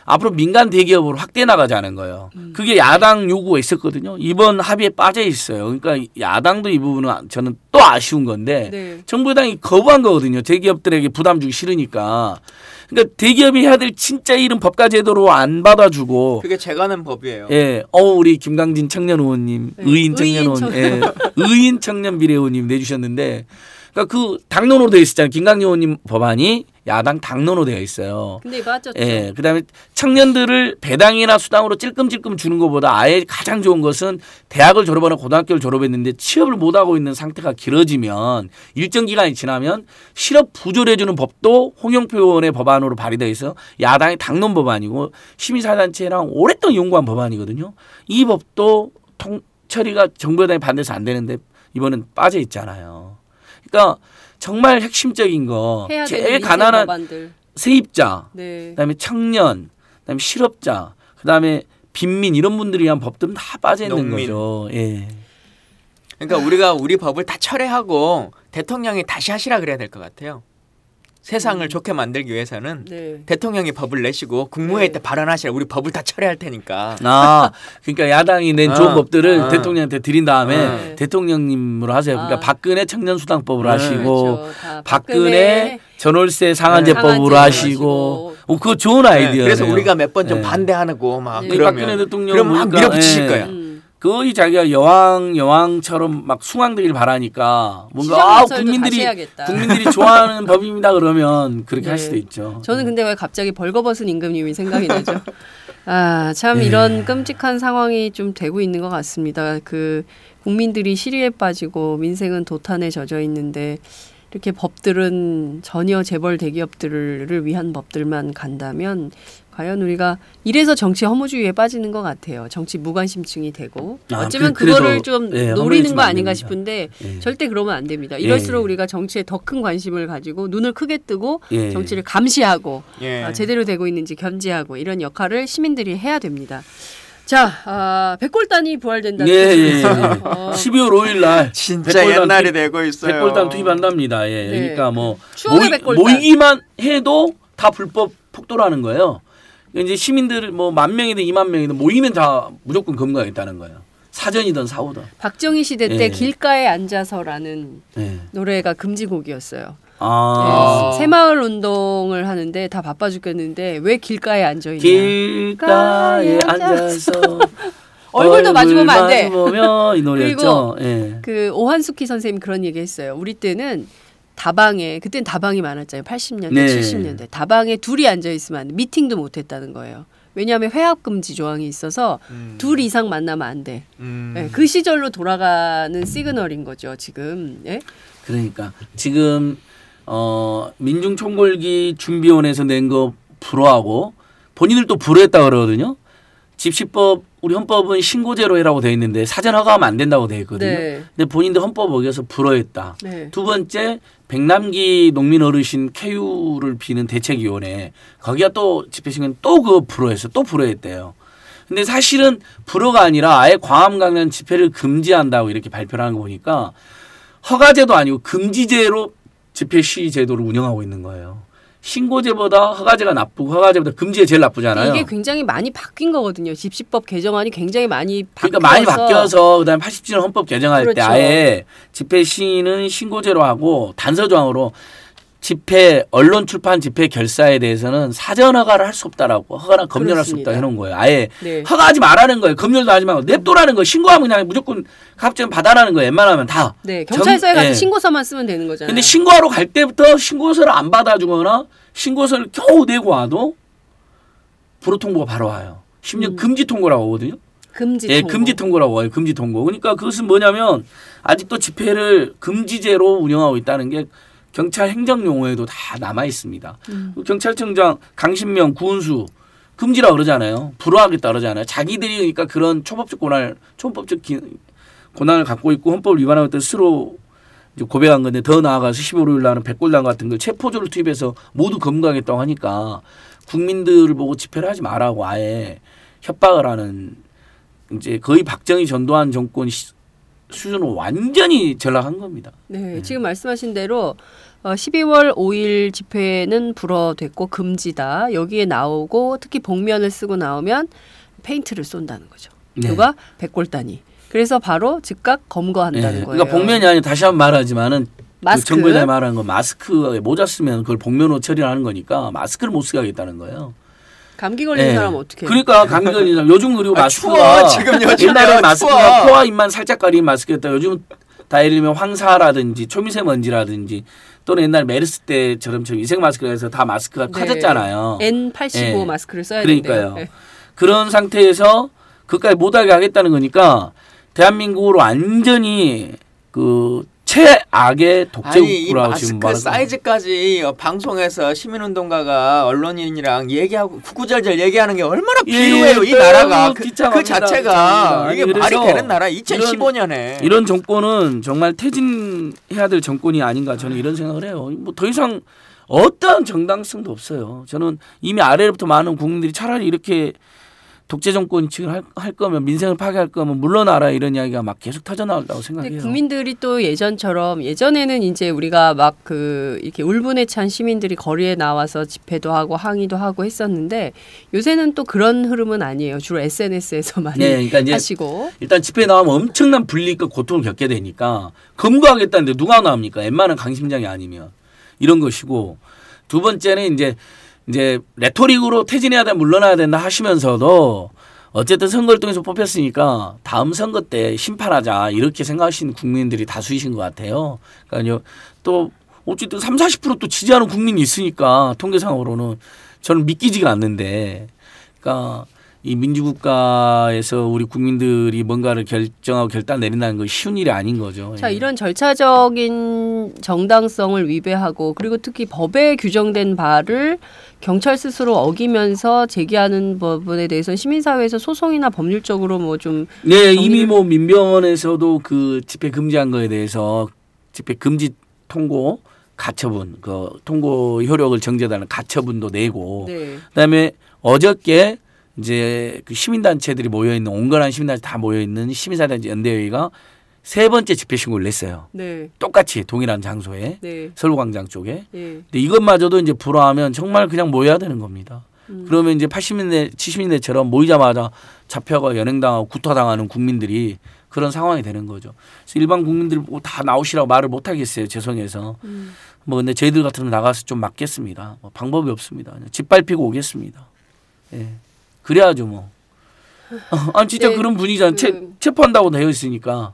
앞으로 민간 대기업으로 확대해 나가자는 거예요. 그게 야당 요구가 있었거든요. 이번 합의에 빠져 있어요. 그러니까 야당도 이 부분은 저는 또 아쉬운 건데 정부 여당이 거부한 거거든요. 대기업들에게 부담 주기 싫으니까. 그러니까 대기업이 해야 될 진짜 일은 법과 제도로 안 받아주고. 그게 제가 하는 법이에요. 예, 우리 김강진 청년 의원님, 의인 청년 의원, 의인 청년 비례 의원님 내주셨는데, 그러니까 그 당론으로 되어 있었잖아요. 김강진 의원님 법안이 야당 당론으로 되어 있어요. 근데 맞죠. 예, 그다음에 청년들을 배당이나 수당으로 찔끔찔끔 주는 것보다 아예 가장 좋은 것은 대학을 졸업하는 고등학교를 졸업했는데 취업을 못 하고 있는 상태가 길어지면 일정 기간이 지나면 실업 부조를 해주는 법도 홍영표 의원의 법안으로 발의되어 있어 야당의 당론 법안이고 시민사회단체랑 오랫동안 연구한 법안이거든요. 이 법도 처리가 정부 여당이 반대해서 안 되는데 이번엔 빠져 있잖아요. 그러니까 정말 핵심적인 거 제일 가난한 법안들. 세입자, 그다음에 청년, 그다음에 실업자, 그다음에 빈민 이런 분들이 위한 법들은 다 빠져 있는 거죠. 예. 그러니까 우리가 우리 법을 다 철회하고 대통령이 다시 하시라 그래야 될 것 같아요. 세상을 좋게 만들기 위해서는 네. 대통령이 법을 내시고 국무회의 때 발언하시라. 우리 법을 다 철회할 테니까. 그러니까 야당이 낸 좋은 법들을 대통령한테 드린 다음에 대통령님으로 하세요. 그러니까 박근혜 청년수당법으로 하시고 그렇죠. 박근혜 전월세 상한제법으로 하시고 그거 좋은 아이디어예요. 그래서 우리가 몇 번 좀 반대하고 막 그러면 박근혜 대통령 그럼 막 밀어붙이실 거야. 거의 자기가 여왕처럼 막 숭앙되길 바라니까 뭔가 국민들이 좋아하는 법입니다 그러면 그렇게 할 수도 있죠. 저는 근데 왜 갑자기 벌거벗은 임금님이 생각이 나죠. 참 이런 끔찍한 상황이 좀 되고 있는 것 같습니다. 그 국민들이 시리에 빠지고 민생은 도탄에 젖어 있는데 이렇게 법들은 전혀 재벌 대기업들을 위한 법들만 간다면 과연 우리가 이래서 정치 허무주의에 빠지는 것 같아요. 정치 무관심증이 되고 어쩌면 그거를 좀 노리는 거 아닌가 싶은데 절대 그러면 안 됩니다. 이럴수록 우리가 정치에 더 큰 관심을 가지고 눈을 크게 뜨고 정치를 감시하고 제대로 되고 있는지 견지하고 이런 역할을 시민들이 해야 됩니다. 자, 백골단이 부활된다는 얘기죠. 12월 5일 날 진짜 옛날이 되고 있어요. 백골단 투입한답니다. 그러니까 뭐 모이기만 해도 다 불법 폭도라는 거예요. 이제 시민들 뭐 10,000명이든 20,000명이든 모이면 다 무조건 검거하겠다는 거예요. 사전이든 사후든. 박정희 시대 때 길가에 앉아서라는 노래가 금지곡이었어요. 새마을 운동을 하는데 다 바빠 죽겠는데 왜 길가에 앉아 있냐. 길가에 앉아서 얼굴도 마주보면 안 돼. 이 노래였죠. 그리고 그 오한숙희 선생님 그런 얘기 했어요. 우리 때는 다방에 그때는 다방이 많았잖아요. 80년대, 70년대. 다방에 둘이 앉아 있으면 안 돼. 미팅도 못 했다는 거예요. 왜냐하면 회합 금지 조항이 있어서 둘 이상 만나면 안 돼. 그 시절로 돌아가는 시그널인 거죠, 지금. 그러니까 지금 민중총궐기 준비원에서 낸 거 불허하고 본인들도 불허했다 그러거든요. 집시법 우리 헌법은 신고제로 해라고 돼 있는데 사전 허가하면 안 된다고 돼 있거든요. 근데 본인들 헌법 어겨서 불허했다. 두 번째 백남기 농민 어르신 쾌유를 비는 대책위원회 거기가 또 집회신경 또 그거 불허했어. 또 불허했대요. 근데 사실은 불허가 아니라 아예 광화문 강연 집회를 금지한다고 이렇게 발표를 하는 거 보니까 허가제도 아니고 금지제로 집회 시위 제도를 운영하고 있는 거예요. 신고제보다 허가제가 나쁘고 허가제보다 금지가 제일 나쁘잖아요. 이게 굉장히 많이 바뀐 거거든요. 집시법 개정안이 굉장히 많이 바뀌어서. 그러니까 많이 바뀌어서 그다음에 80주년 헌법 개정할 때 아예 집회 시위는 신고제로 하고 단서 조항으로 집회 언론 출판 집회 결사에 대해서는 사전 허가를 할 수 없다라고 허가나 검열할 수 없다 해놓은 거예요. 아예 허가하지 말라는 거예요. 검열도 하지 말고 냅둬라는 거예요. 신고하면 그냥 무조건 갑자기 받아라는 거예요. 웬만하면 다. 경찰서에 가서 신고서만 쓰면 되는 거잖아요. 근데 신고하러 갈 때부터 신고서를 안 받아주거나 신고서를 겨우 내고 와도 불허 통보가 바로 와요. 심지어 금지 통고라고 하거든요. 금지 통고라고 해요. 금지 통고. 그러니까 그것은 뭐냐면 아직도 집회를 금지제로 운영하고 있다는 게 경찰 행정용어에도 다 남아 있습니다. 경찰청장 강신명 구은수 금지라 그러잖아요. 불허하겠다 그러잖아요. 자기들이 그러니까 그런 초법적 권한을 갖고 있고 헌법을 위반하고 있다 스스로 고백한 건데 더 나아가서 15일 로 날은 백골단 같은 걸 체포조를 투입해서 모두 검거하겠다고 하니까 국민들을 보고 집회를 하지 말라고 아예 협박을 하는 이제 거의 박정희 전두환 정권 수준으로 완전히 전락한 겁니다. 지금 말씀하신 대로 12월 5일 집회는 불허됐고 금지다. 여기에 나오고 특히 복면을 쓰고 나오면 페인트를 쏜다는 거죠. 누가? 백골단이. 그래서 바로 즉각 검거한다는 거예요. 그러니까 복면이 아니라 다시 한번 말하지만은 그 정부에다 말하는 건 마스크에 모자 쓰면 그걸 복면으로 처리하는 거니까 마스크를 못 쓰게 하겠다는 거예요. 감기 걸린 사람 어떻게? 그러니까 감기 걸린 사람 요즘 그리고 마스크가 지금 옛날에 마스크가 코와 입만 살짝 가리는 마스크였다. 요즘 다 예를 들면 황사라든지 초미세먼지라든지 또는 옛날 메르스 때처럼 위생 마스크를 해서 다 마스크가 커졌잖아요. N95 마스크를 써야 그러니까요. 된대요. 그런 상태에서 그까지 못하게 하겠다는 거니까 대한민국으로 완전히 그 최악의 독재국가라고 지금 말하는 마스크 사이즈까지 방송에서 시민운동가가 언론인이랑 얘기하고 구구절절 얘기하는 게 얼마나 필요해요. 이 나라가 그 자체가 이게 말이 되는 나라 2015년에 이런 정권은 정말 퇴진해야 될 정권이 아닌가 저는 이런 생각을 해요. 뭐 더 이상 어떤 정당성도 없어요. 저는 이미 아래로부터 많은 국민들이 차라리 이렇게 독재 정권을 할 거면 민생을 파괴할 거면 물러나라 이런 이야기가 막 계속 터져 나온다고 생각해요. 근데 국민들이 또 예전에는 이제 우리가 막 이렇게 울분에 찬 시민들이 거리에 나와서 집회도 하고 항의도 하고 했었는데 요새는 또 그런 흐름은 아니에요. 주로 SNS에서 많이 그러니까 이제 하시고. 일단 집회에 나오면 엄청난 불이익과 고통을 겪게 되니까 검거하겠다는데 누가 나옵니까? 웬만한 강심장이 아니면 이런 것이고 두 번째는 이제 레토릭으로 퇴진해야 된다 물러나야 된다 하시면서도 어쨌든 선거를 통해서 뽑혔으니까 다음 선거 때 심판하자 이렇게 생각하시는 국민들이 다수이신 것 같아요. 그러니까 또 어쨌든 30-40% 또 지지하는 국민이 있으니까 통계상으로는 저는 믿기지가 않는데 그러니까 이 민주국가에서 우리 국민들이 뭔가를 결정하고 결단 내린다는 건 쉬운 일이 아닌 거죠. 자, 이런 절차적인 정당성을 위배하고 그리고 특히 법에 규정된 바를 경찰 스스로 어기면서 제기하는 부분에 대해서 시민사회에서 소송이나 법률적으로 뭐 좀 이미 뭐 민변에서도 그 집회 금지한 거에 대해서 집회 금지 통고 가처분 그 통고 효력을 정지해달라는 가처분도 내고 그다음에 어저께 이제 그 시민단체들이 모여있는 온건한 시민단체 다 모여있는 시민사회단체 연대회의가 세 번째 집회 신고를 냈어요. 똑같이 동일한 장소에 서울광장 쪽에. 근데 이것마저도 이제 불허하면 정말 그냥 모여야 되는 겁니다. 그러면 이제 80년대 70년대처럼 모이자마자 잡혀가 연행당하고 구타당하는 국민들이 그런 상황이 되는 거죠. 그래서 일반 국민들 다 나오시라고 말을 못 하겠어요. 죄송해서. 뭐 근데 저희들 같으면 나가서 좀 막겠습니다. 뭐 방법이 없습니다. 그냥 짓밟히고 오겠습니다. 예. 그래야죠 뭐. 아니 진짜 그런 분위기잖아요. 체포한다고 되어 있으니까.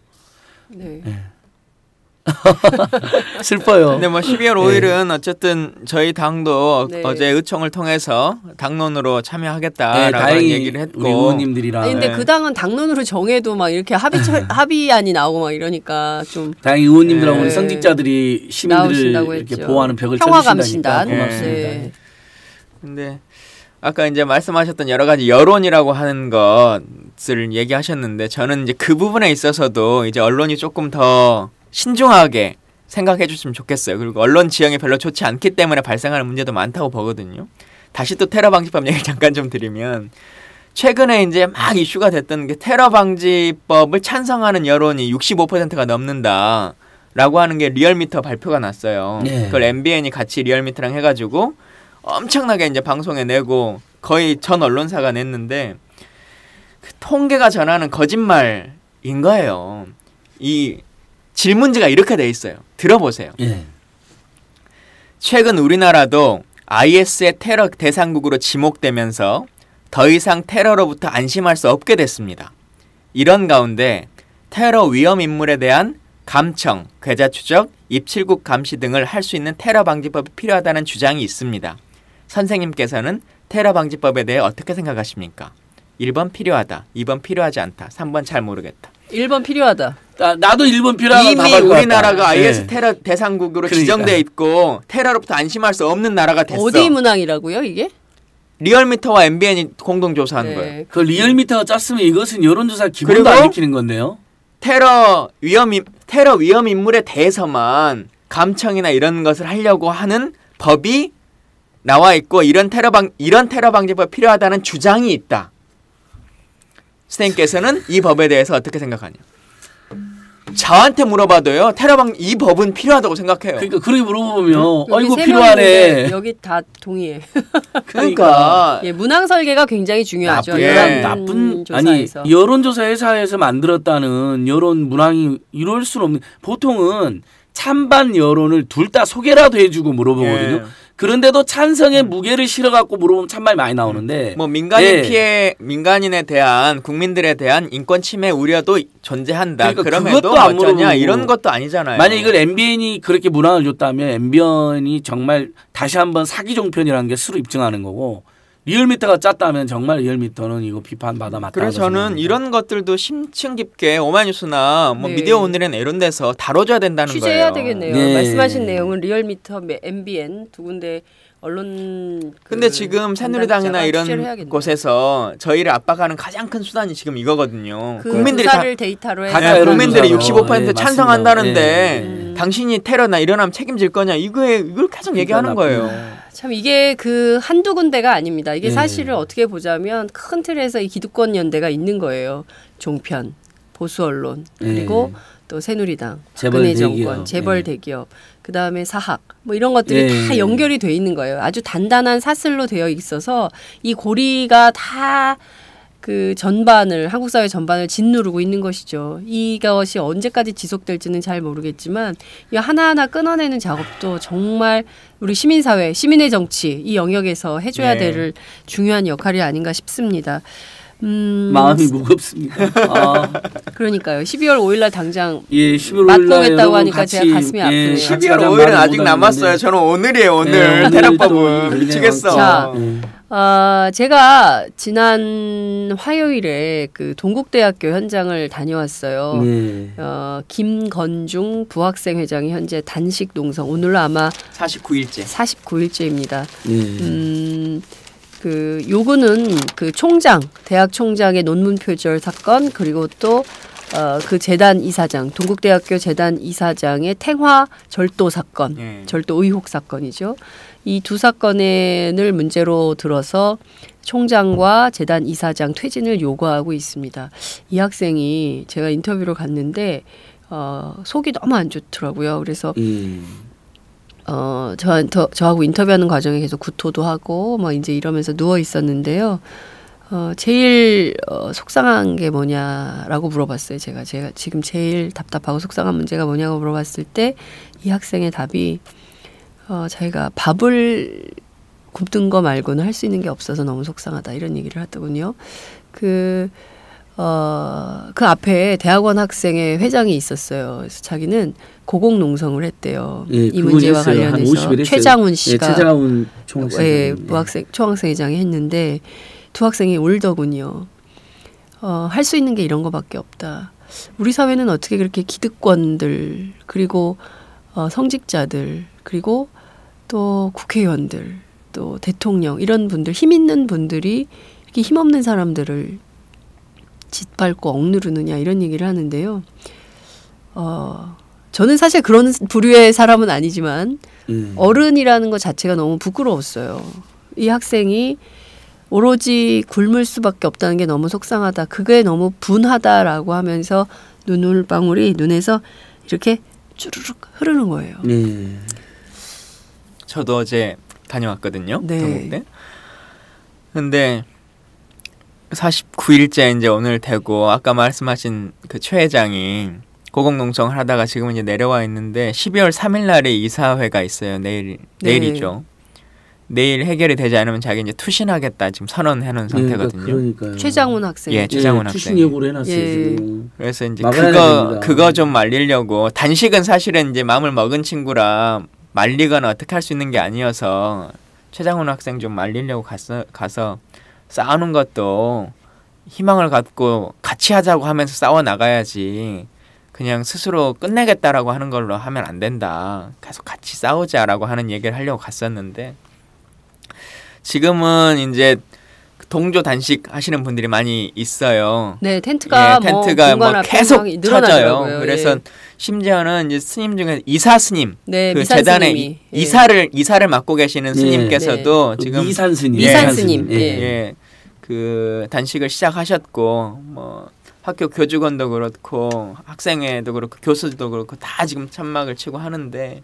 슬퍼요. 근데 뭐 12월 5일은 어쨌든 저희 당도 어제 의총을 통해서 당론으로 참여하겠다라고 얘기를 했고 우리 의원님들이랑. 근데 그 당은 당론으로 정해도 막 이렇게 합의안이 나오고 막 이러니까 좀. 다행히 의원님들하고 우리 선직자들이 시민들을 이렇게 보호하는 벽을 평화감신단. 고맙습니다. 근데 아까 이제 말씀하셨던 여러 가지 여론이라고 하는 것을 얘기하셨는데 저는 이제 그 부분에 있어서도 이제 언론이 조금 더 신중하게 생각해 주시면 좋겠어요. 그리고 언론 지형이 별로 좋지 않기 때문에 발생하는 문제도 많다고 보거든요. 다시 또 테러 방지법 얘기를 잠깐 좀 드리면 최근에 이제 막 이슈가 됐던 게 테러 방지법을 찬성하는 여론이 65%가 넘는다라고 하는 게 리얼미터 발표가 났어요. 그걸 MBN이 같이 리얼미터랑 해가지고 엄청나게 이제 방송에 내고 거의 전 언론사가 냈는데 그 통계가 전하는 거짓말인 거예요. 이 질문지가 이렇게 돼 있어요. 들어보세요. 최근 우리나라도 IS의 테러 대상국으로 지목되면서 더 이상 테러로부터 안심할 수 없게 됐습니다. 이런 가운데 테러 위험 인물에 대한 감청, 계좌 추적, 입출국 감시 등을 할 수 있는 테러 방지법이 필요하다는 주장이 있습니다. 선생님께서는 테러 방지법에 대해 어떻게 생각하십니까? 1번 필요하다, 2번 필요하지 않다, 3번 잘 모르겠다. 1번 필요하다. 나도 1번 필요하다. 이미 우리나라가 IS 테러 대상국으로 지정돼 있고 테러로부터 안심할 수 없는 나라가 됐어. 어디 문항이라고요 이게? 리얼미터와 MBN이 공동 조사하는 거예요. 그 리얼미터가 짰으면 이것은 여론조사 기본도 안 지키는 건데요. 테러 위험 인물에 대해서만 감청이나 이런 것을 하려고 하는 법이 나와 있고 이런 테러 방지법 필요하다는 주장이 있다. 선생님께서는 이 법에 대해서 어떻게 생각하냐? 저한테 물어봐도요. 이 법은 필요하다고 생각해요. 그러니까 그렇게 물어보면 이거 필요하네. 여기 다 동의해. 그러니까 문항 설계가 굉장히 중요하죠. 나쁜 아니 여론조사 회사에서 만들었다는 여론 문항이 이럴 수는 없는. 보통은 찬반 여론을 둘 다 소개라도 해주고 물어보거든요. 그런데도 찬성의 무게를 실어갖고 물어보면 찬반이 많이 나오는데 뭐 민간인에 대한 국민들에 대한 인권 침해 우려도 존재한다. 그러니까 그럼에도 어쩌냐 이런 것도 아니잖아요. 만약 이걸 MBN이 그렇게 문항을 줬다면 MBN이 정말 다시 한번 사기 종편이라는 게 스스로 입증하는 거고 리얼미터가 짰다면 정말 리얼미터는 이거 비판받아 맞다. 그래서 저는 이런 것들도 심층 깊게 오마이뉴스나 뭐 미디어 오늘은 이런 데서 다뤄줘야 된다는 취재해야 거예요. 되겠네요. 말씀하신 내용은 리얼미터, MBN 두 군데 언론. 근데 지금 새누리당이나 이런 곳에서 저희를 압박하는 가장 큰 수단이 지금 이거거든요. 그 국민들이 조사를 데이터로 해서 국민들이 65% 찬성한다는데 당신이 테러나 일어나면 책임질 거냐 이걸 계속 얘기하는 거예요. 참 이게 그 한두 군데가 아닙니다. 이게 사실을 어떻게 보자면 큰 틀에서 이 기득권 연대가 있는 거예요. 종편, 보수 언론, 그리고 또 새누리당, 박근혜 정권, 재벌 대기업, 그 다음에 사학, 뭐 이런 것들이 다 연결이 돼 있는 거예요. 아주 단단한 사슬로 되어 있어서 이 고리가 다 그 전반을 한국 사회 전반을 짓누르고 있는 것이죠. 이것이 언제까지 지속될지는 잘 모르겠지만 이 하나하나 끊어내는 작업도 정말 우리 시민사회, 시민의 정치 이 영역에서 해줘야 될 중요한 역할이 아닌가 싶습니다. 마음이 무겁습니다. 그러니까요. 12월 5일날 당장 12월 맞보겠다고 하니까 제가 가슴이 아프네요. 12월 5일은 아직 남았어요. 저는 오늘이에요. 오늘 테러법은 미치겠어. 자, 제가 지난 화요일에 그 동국대학교 현장을 다녀왔어요. 김건중 부학생 회장이 현재 단식 농성, 오늘로 아마 49일째입니다. 그 요거는 그 총장, 대학 총장의 논문 표절 사건, 그리고 또 그 재단 이사장, 동국대학교 재단 이사장의 태화 절도 사건, 절도 의혹 사건이죠. 이 두 사건을 문제로 들어서 총장과 재단 이사장 퇴진을 요구하고 있습니다. 이 학생이 제가 인터뷰로 갔는데 속이 너무 안 좋더라고요. 그래서 저하고 인터뷰하는 과정에 계속 구토도 하고 뭐 이제 이러면서 누워 있었는데요. 제일 속상한 게 뭐냐라고 물어봤어요. 제가 지금 제일 답답하고 속상한 문제가 뭐냐고 물어봤을 때 이 학생의 답이 자기가 밥을 굶는 거 말고는 할 수 있는 게 없어서 너무 속상하다 이런 얘기를 하더군요. 그 앞에 대학원 학생의 회장이 있었어요. 그래서 자기는 고공농성을 했대요. 이 문제와 관련해서 최장훈 씨가 최장훈 총학생회장이 했는데 두 학생이 울더군요. 할 수 있는 게 이런 거밖에 없다. 우리 사회는 어떻게 그렇게 기득권들 그리고 성직자들 그리고 또 국회의원들 또 대통령 이런 분들 힘 있는 분들이 이렇게 힘없는 사람들을 짓밟고 억누르느냐 이런 얘기를 하는데요. 저는 사실 그런 부류의 사람은 아니지만 어른이라는 것 자체가 너무 부끄러웠어요. 이 학생이 오로지 굶을 수밖에 없다는 게 너무 속상하다. 그게 너무 분하다라고 하면서 눈물방울이 눈에서 이렇게 쭈르륵 흐르는 거예요. 저도 어제 다녀왔거든요. 동국대. 근데 49일째 이제 오늘 되고 아까 말씀하신 그 최 회장이 고공농성을 하다가 지금 이제 내려와 있는데 12월 3일 날에 이사회가 있어요. 내일이죠. 내일 해결이 되지 않으면 자기 이제 투신하겠다 지금 선언해 놓은 상태거든요. 그러니까요. 최장훈 학생. 최장훈 학생. 투신 예고를 해놨어요. 지금. 그래서 이제 그거 좀 말리려고 단식은 사실은 이제 마음을 먹은 친구라 말리거나 어떻게 할 수 있는 게 아니어서 최장훈 학생 좀 말리려고 가서 싸우는 것도 희망을 갖고 같이 하자고 하면서 싸워 나가야지. 그냥 스스로 끝내겠다라고 하는 걸로 하면 안 된다. 계속 같이 싸우자라고 하는 얘기를 하려고 갔었는데 지금은 이제 동조 단식 하시는 분들이 많이 있어요. 네, 텐트가 뭐 계속 쳐져요. 그래서 심지어는 이제 스님 중에 이사 스님, 그 재단의 이사를 맡고 계시는 스님께서도 지금 미산 스님, 그 단식을 시작하셨고 뭐 학교 교직원도 그렇고 학생회도 그렇고 교수도 그렇고 다 지금 천막을 치고 하는데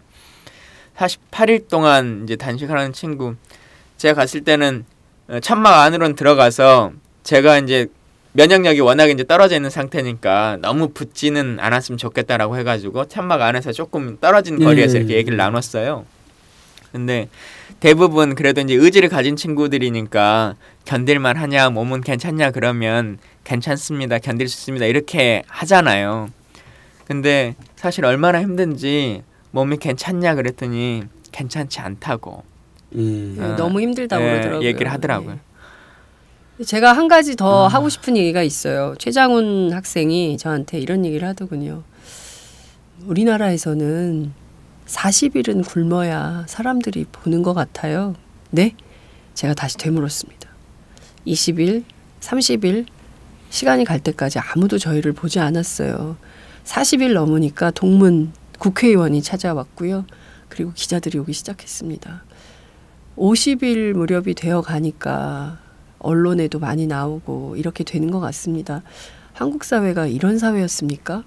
48일 동안 이제 단식하는 친구 제가 갔을 때는 천막 안으로는 들어가서 제가 이제 면역력이 워낙에 이제 떨어져 있는 상태니까 너무 붙지는 않았으면 좋겠다라고 해가지고 천막 안에서 조금 떨어진 거리에서 이렇게 얘기를 나눴어요. 근데 대부분 그래도 이제 의지를 가진 친구들이니까 견딜만 하냐, 몸은 괜찮냐 그러면 괜찮습니다, 견딜 수 있습니다 이렇게 하잖아요. 근데 사실 얼마나 힘든지 몸이 괜찮냐 그랬더니 괜찮지 않다고. 너무 힘들다고 그러더라고요. 얘기를 하더라고요. 제가 한 가지 더 하고 싶은 얘기가 있어요. 최장훈 학생이 저한테 이런 얘기를 하더군요. 우리나라에서는 40일은 굶어야 사람들이 보는 것 같아요. 네? 제가 다시 되물었습니다. 20일, 30일 시간이 갈 때까지 아무도 저희를 보지 않았어요. 40일 넘으니까 동문 국회의원이 찾아왔고요. 그리고 기자들이 오기 시작했습니다. 50일 무렵이 되어 가니까 언론에도 많이 나오고 이렇게 되는 것 같습니다. 한국 사회가 이런 사회였습니까?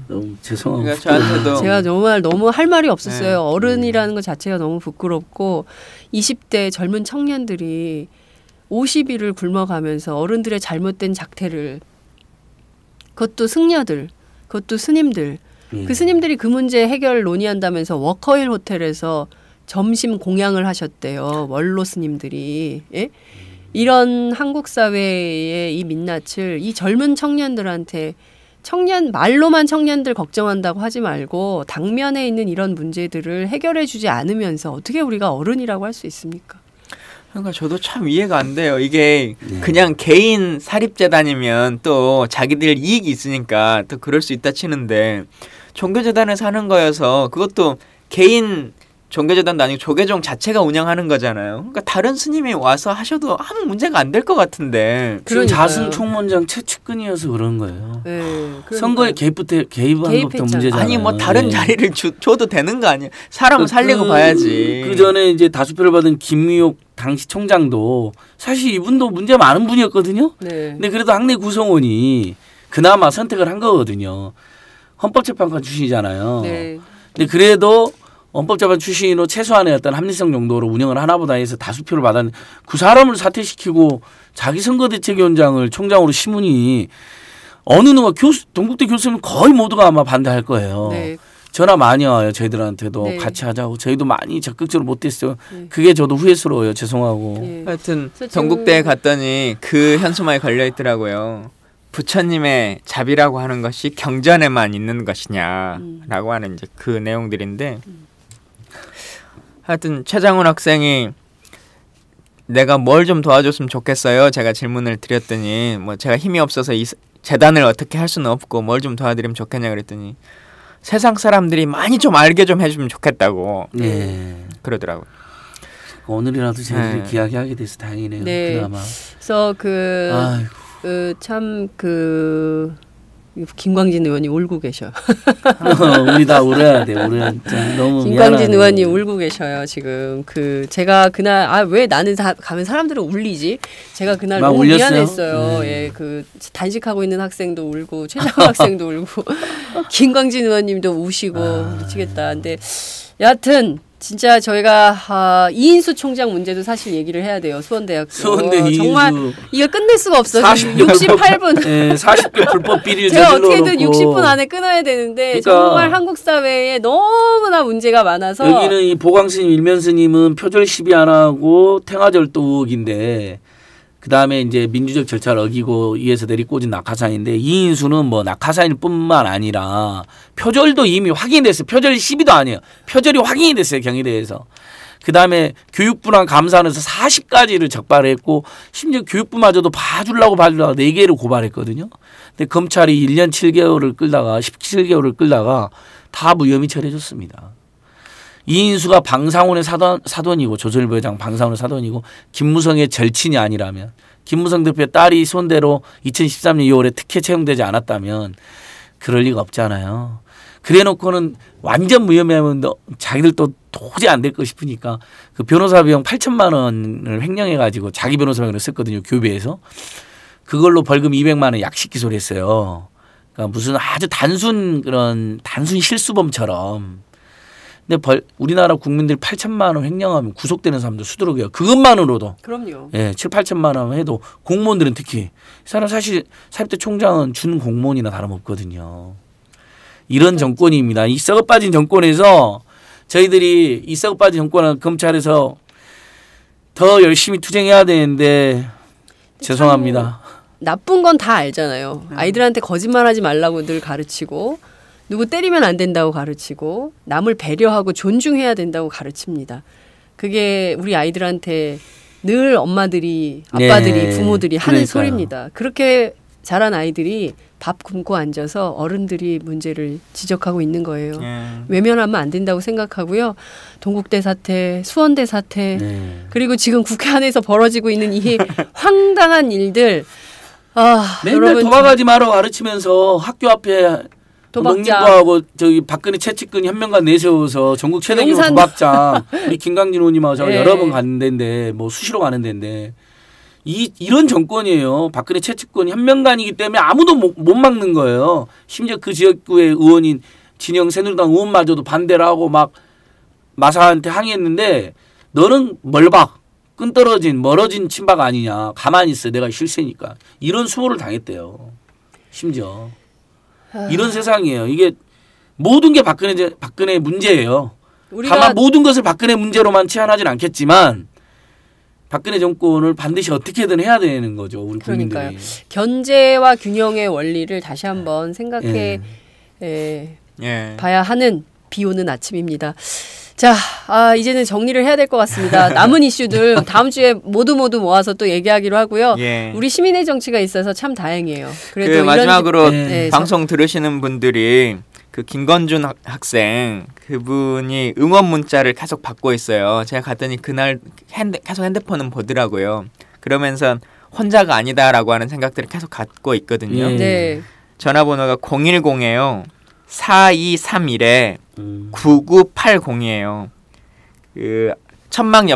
너무 죄송하고 그러니까 저한테도 제가 정말 너무 할 말이 없었어요. 네. 어른이라는 것 자체가 너무 부끄럽고 20대 젊은 청년들이 50일을 굶어가면서 어른들의 잘못된 작태를 그것도 승려들, 그것도 스님들 그 스님들이 그 문제 해결 논의한다면서 워커힐 호텔에서 점심 공양을 하셨대요. 원로 스님들이. 예? 이런 한국 사회의 이 민낯을 이 젊은 청년들한테 말로만 청년들 걱정한다고 하지 말고 당면에 있는 이런 문제들을 해결해 주지 않으면서 어떻게 우리가 어른이라고 할 수 있습니까? 그러니까 저도 참 이해가 안 돼요. 이게 그냥 개인 사립재단이면 또 자기들 이익이 있으니까 또 그럴 수 있다 치는데 종교재단에서 하는 거여서 그것도 개인 종교재단도 아니고 조계종 자체가 운영하는 거잖아요. 그러니까 다른 스님이 와서 하셔도 아무 문제가 안 될 것 같은데. 지금 자승 총무장 최측근이어서 그런 거예요. 네, 선거에 개입한 것도 문제잖아요. 아니 뭐 다른 자리를 줘도 되는 거 아니에요. 사람을 살리고 봐야지. 그 전에 이제 다수표를 받은 김미옥 당시 총장도 사실 이분도 문제 많은 분이었거든요. 네. 근데 그래도 학내 구성원이 그나마 선택을 한 거거든요. 헌법재판관 출신이잖아요. 네. 근데 그래도 헌법재판 출신으로 최소한의 어떤 합리성 정도로 운영을 하나보다 해서 다수표를 받았는데 그 사람을 사퇴시키고 자기 선거대책위원장을 총장으로 심으니 어느 누가 동국대 교수님 거의 모두가 아마 반대할 거예요. 네. 전화 많이 와요. 저희들한테도 네. 같이 하자고. 저희도 많이 적극적으로 못했어요. 그게 저도 후회스러워요. 죄송하고. 네. 하여튼 동국대에 갔더니 그 현수막에 걸려 있더라고요. 부처님의 자비라고 하는 것이 경전에만 있는 것이냐라고 하는 이제 그 내용들인데 하여튼 최장훈 학생이 내가 뭘 좀 도와줬으면 좋겠어요. 제가 질문을 드렸더니 뭐 제가 힘이 없어서 이 재단을 어떻게 할 수는 없고 뭘 좀 도와드리면 좋겠냐 그랬더니 세상 사람들이 많이 좀 알게 좀 해주면 좋겠다고 그러더라고요. 오늘이라도 저희들이 이야기하게 돼서 다행이네요. 네. 그나마. 그래서 김광진 의원이 울고 계셔. 우리 다 울어야 돼. 울어야 너무 김광진 의원이 울고 계셔요. 지금 제가 그날 왜 나는 가면 사람들은 울리지? 제가 그날 너무 울렸어요? 미안했어요. 예, 단식하고 있는 학생도 울고 최장훈 학생도 울고 김광진 의원님도 우시고 미치겠다. 근데 여하튼 진짜 저희가 이인수 총장 문제도 사실 얘기를 해야 돼요. 수원대학교. 정말 이거 끝낼 수가 없어요. 68분. 네, 40개 불법 비리를 제가 어떻게든 60분 안에 끊어야 되는데 그러니까 정말 한국 사회에 너무나 문제가 많아서 여기는 이 보광스님, 일면스님은 표절 시비 안 하고 탱화절도 의혹인데 그다음에 이제 민주적 절차를 어기고 위에서 내리꽂은 낙하산인데 이인수는 뭐 낙하산일 뿐만 아니라 표절도 이미 확인됐어요. 표절 시비도 아니에요. 표절이 확인이 됐어요. 경희대에서. 그다음에 교육부랑 감사원에서 40가지를 적발했고 심지어 교육부마저도 봐주려고 4개를 고발했거든요. 근데 검찰이 1년 7개월을 끌다가 17개월을 끌다가 다 무혐의 처리해줬습니다. 이인수가 방상훈의 사돈이고 조선일보 회장 방상훈의 사돈이고 김무성의 절친이 아니라면 김무성 대표의 딸이 손대로 2013년 2월에 특혜 채용되지 않았다면 그럴 리가 없잖아요. 그래놓고는 완전 무혐의하면 자기들도 도저히 안 될 거 싶으니까 그 변호사 비용 8천만 원을 횡령해가지고 자기 변호사 비용을 썼거든요. 교배에서. 그걸로 벌금 200만 원 약식 기소를 했어요. 그러니까 무슨 아주 단순 실수범처럼. 근데 우리나라 국민들이 8천만 원 횡령하면 구속되는 사람도 수두룩이에요. 그것만으로도. 그럼요. 예, 7, 8천만 원 해도 공무원들은 특히 이 사람 사실 사립대 총장은 준 공무원이나 다름없거든요. 이런 정권입니다. 이 썩어 빠진 정권에서 저희들이 이 썩어 빠진 정권은 검찰에서 더 열심히 투쟁해야 되는데 죄송합니다. 나쁜 건 다 알잖아요. 아이들한테 거짓말하지 말라고 늘 가르치고 누구 때리면 안 된다고 가르치고 남을 배려하고 존중해야 된다고 가르칩니다. 그게 우리 아이들한테 늘 엄마들이 아빠들이 부모들이 하는 소리입니다. 그렇게 자란 아이들이 밥 굶고 앉아서 어른들이 문제를 지적하고 있는 거예요. 외면하면 안 된다고 생각하고요. 동국대 사태, 수원대 사태 그리고 지금 국회 안에서 벌어지고 있는 이 황당한 일들 맨날 여러분 도망가지 마라 가르치면서 학교 앞에 도박장. 농림부하고 저기 박근혜 최측근 현명관 내세워서 전국 최대 규모 도박장 우리 김강진 의원님하고 제가 여러 번 가는 데인데 뭐 수시로 가는 데인데 이런 정권이에요. 박근혜 최측근 현명관이기 때문에 아무도 못 막는 거예요. 심지어 그 지역구의 의원인 진영 새누리당 의원마저도 반대를 하고 막 마사한테 항의했는데 너는 멀박 끈떨어진 멀어진 친박 아니냐. 가만히 있어. 내가 실세니까. 이런 수모를 당했대요. 심지어. 이런 세상이에요. 이게 모든 게 박근혜 문제예요. 다만 모든 것을 박근혜 문제로만 치환하진 않겠지만 박근혜 정권을 반드시 어떻게든 해야 되는 거죠. 우리 그러니까요. 국민들이. 견제와 균형의 원리를 다시 한번 생각해 봐야 하는 비 오는 아침입니다. 자, 이제는 정리를 해야 될 것 같습니다. 남은 이슈들 다음 주에 모두 모아서 또 얘기하기로 하고요. 우리 시민의 정치가 있어서 참 다행이에요. 그래도 마지막으로 방송 들으시는 분들이 그 김건준 학생 그분이 응원 문자를 계속 받고 있어요. 제가 갔더니 그날 계속 핸드폰은 보더라고요. 그러면서 혼자가 아니다라고 하는 생각들을 계속 갖고 있거든요. 전화번호가 010에요. 4231에 9980이에요. 그 천막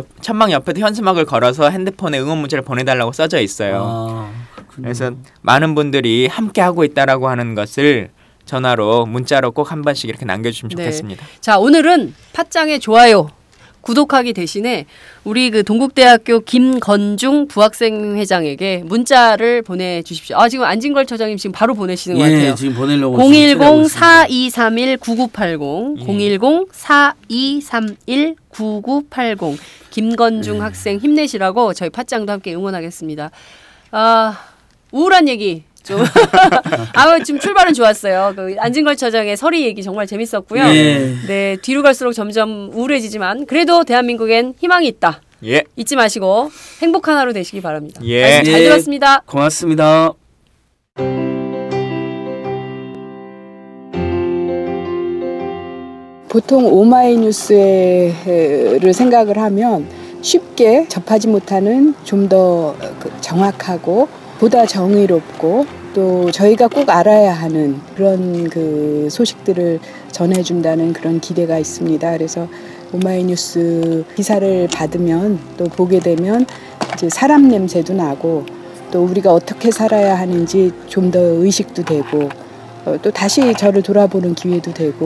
옆에도 현수막을 걸어서 핸드폰에 응원 문자를 보내달라고 써져 있어요. 그래서 많은 분들이 함께 하고 있다라고 하는 것을 전화로 문자로 꼭 한 번씩 이렇게 남겨주시면 좋겠습니다. 자, 오늘은 팟짱의 좋아요 구독하기 대신에 우리 그 동국대학교 김건중 부학생 회장에게 문자를 보내주십시오. 지금 안진걸 처장님 지금 바로 보내시는 것 같아요. 지금 보내려고 010-4231-9980 010-4231-9980 김건중 학생 힘내시라고 저희 팟짱도 함께 응원하겠습니다. 우울한 얘기 좀 지금 출발은 좋았어요. 그 안진걸 처장의 서리 얘기 정말 재밌었고요. 네, 뒤로 갈수록 점점 우울해지지만 그래도 대한민국엔 희망이 있다. 잊지 마시고 행복한 하루 되시기 바랍니다. 말씀 잘 들었습니다. 고맙습니다. 보통 오마이뉴스를 생각을 하면 쉽게 접하지 못하는 좀 더 정확하고 보다 정의롭고 또 저희가 꼭 알아야 하는 그런 그 소식들을 전해준다는 그런 기대가 있습니다. 그래서 오마이뉴스 기사를 받으면 또 보게 되면 이제 사람 냄새도 나고 또 우리가 어떻게 살아야 하는지 좀 더 의식도 되고 또 다시 저를 돌아보는 기회도 되고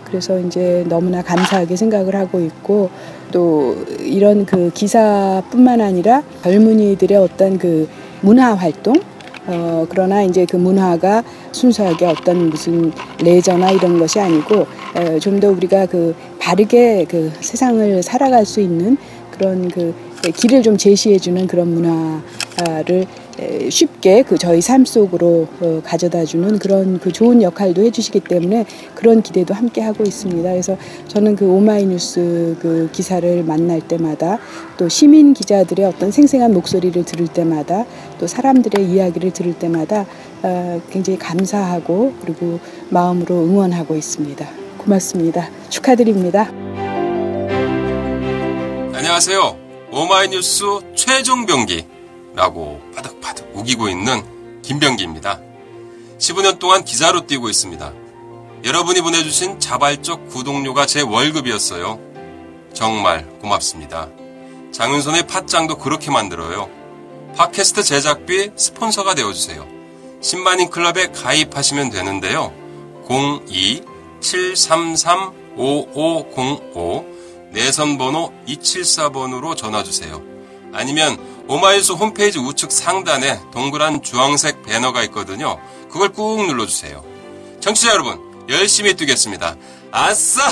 그래서 이제 너무나 감사하게 생각을 하고 있고 또 이런 그 기사뿐만 아니라 젊은이들의 어떤 그 문화 활동 그러나 이제 그 문화가 순수하게 어떤 무슨 레저나 이런 것이 아니고 좀 더 우리가 그 바르게 그 세상을 살아갈 수 있는 그런 그 길을 좀 제시해주는 그런 문화를 쉽게 그 저희 삶 속으로 가져다주는 그런 그 좋은 역할도 해주시기 때문에 그런 기대도 함께 하고 있습니다. 그래서 저는 그 오마이뉴스 그 기사를 만날 때마다 또 시민 기자들의 어떤 생생한 목소리를 들을 때마다 또 사람들의 이야기를 들을 때마다 굉장히 감사하고 그리고 마음으로 응원하고 있습니다. 고맙습니다. 축하드립니다. 안녕하세요. 오마이뉴스 최종병기라고 바득바득 우기고 있는 김병기입니다. 15년 동안 기자로 뛰고 있습니다. 여러분이 보내주신 자발적 구독료가 제 월급이었어요. 정말 고맙습니다. 장윤선의 팟짱도 그렇게 만들어요. 팟캐스트 제작비 스폰서가 되어주세요. 10만인 클럽에 가입하시면 되는데요. 02-733-5505 내선번호 274번으로 전화주세요. 아니면 오마이뉴스 홈페이지 우측 상단에 동그란 주황색 배너가 있거든요. 그걸 꾹 눌러주세요. 청취자 여러분, 열심히 뛰겠습니다. 아싸!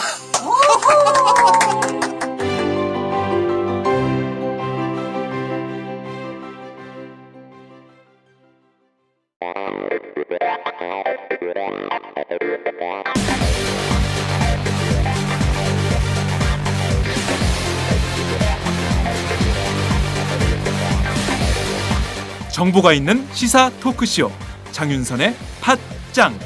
정보가 있는 시사 토크쇼 장윤선의 팟짱.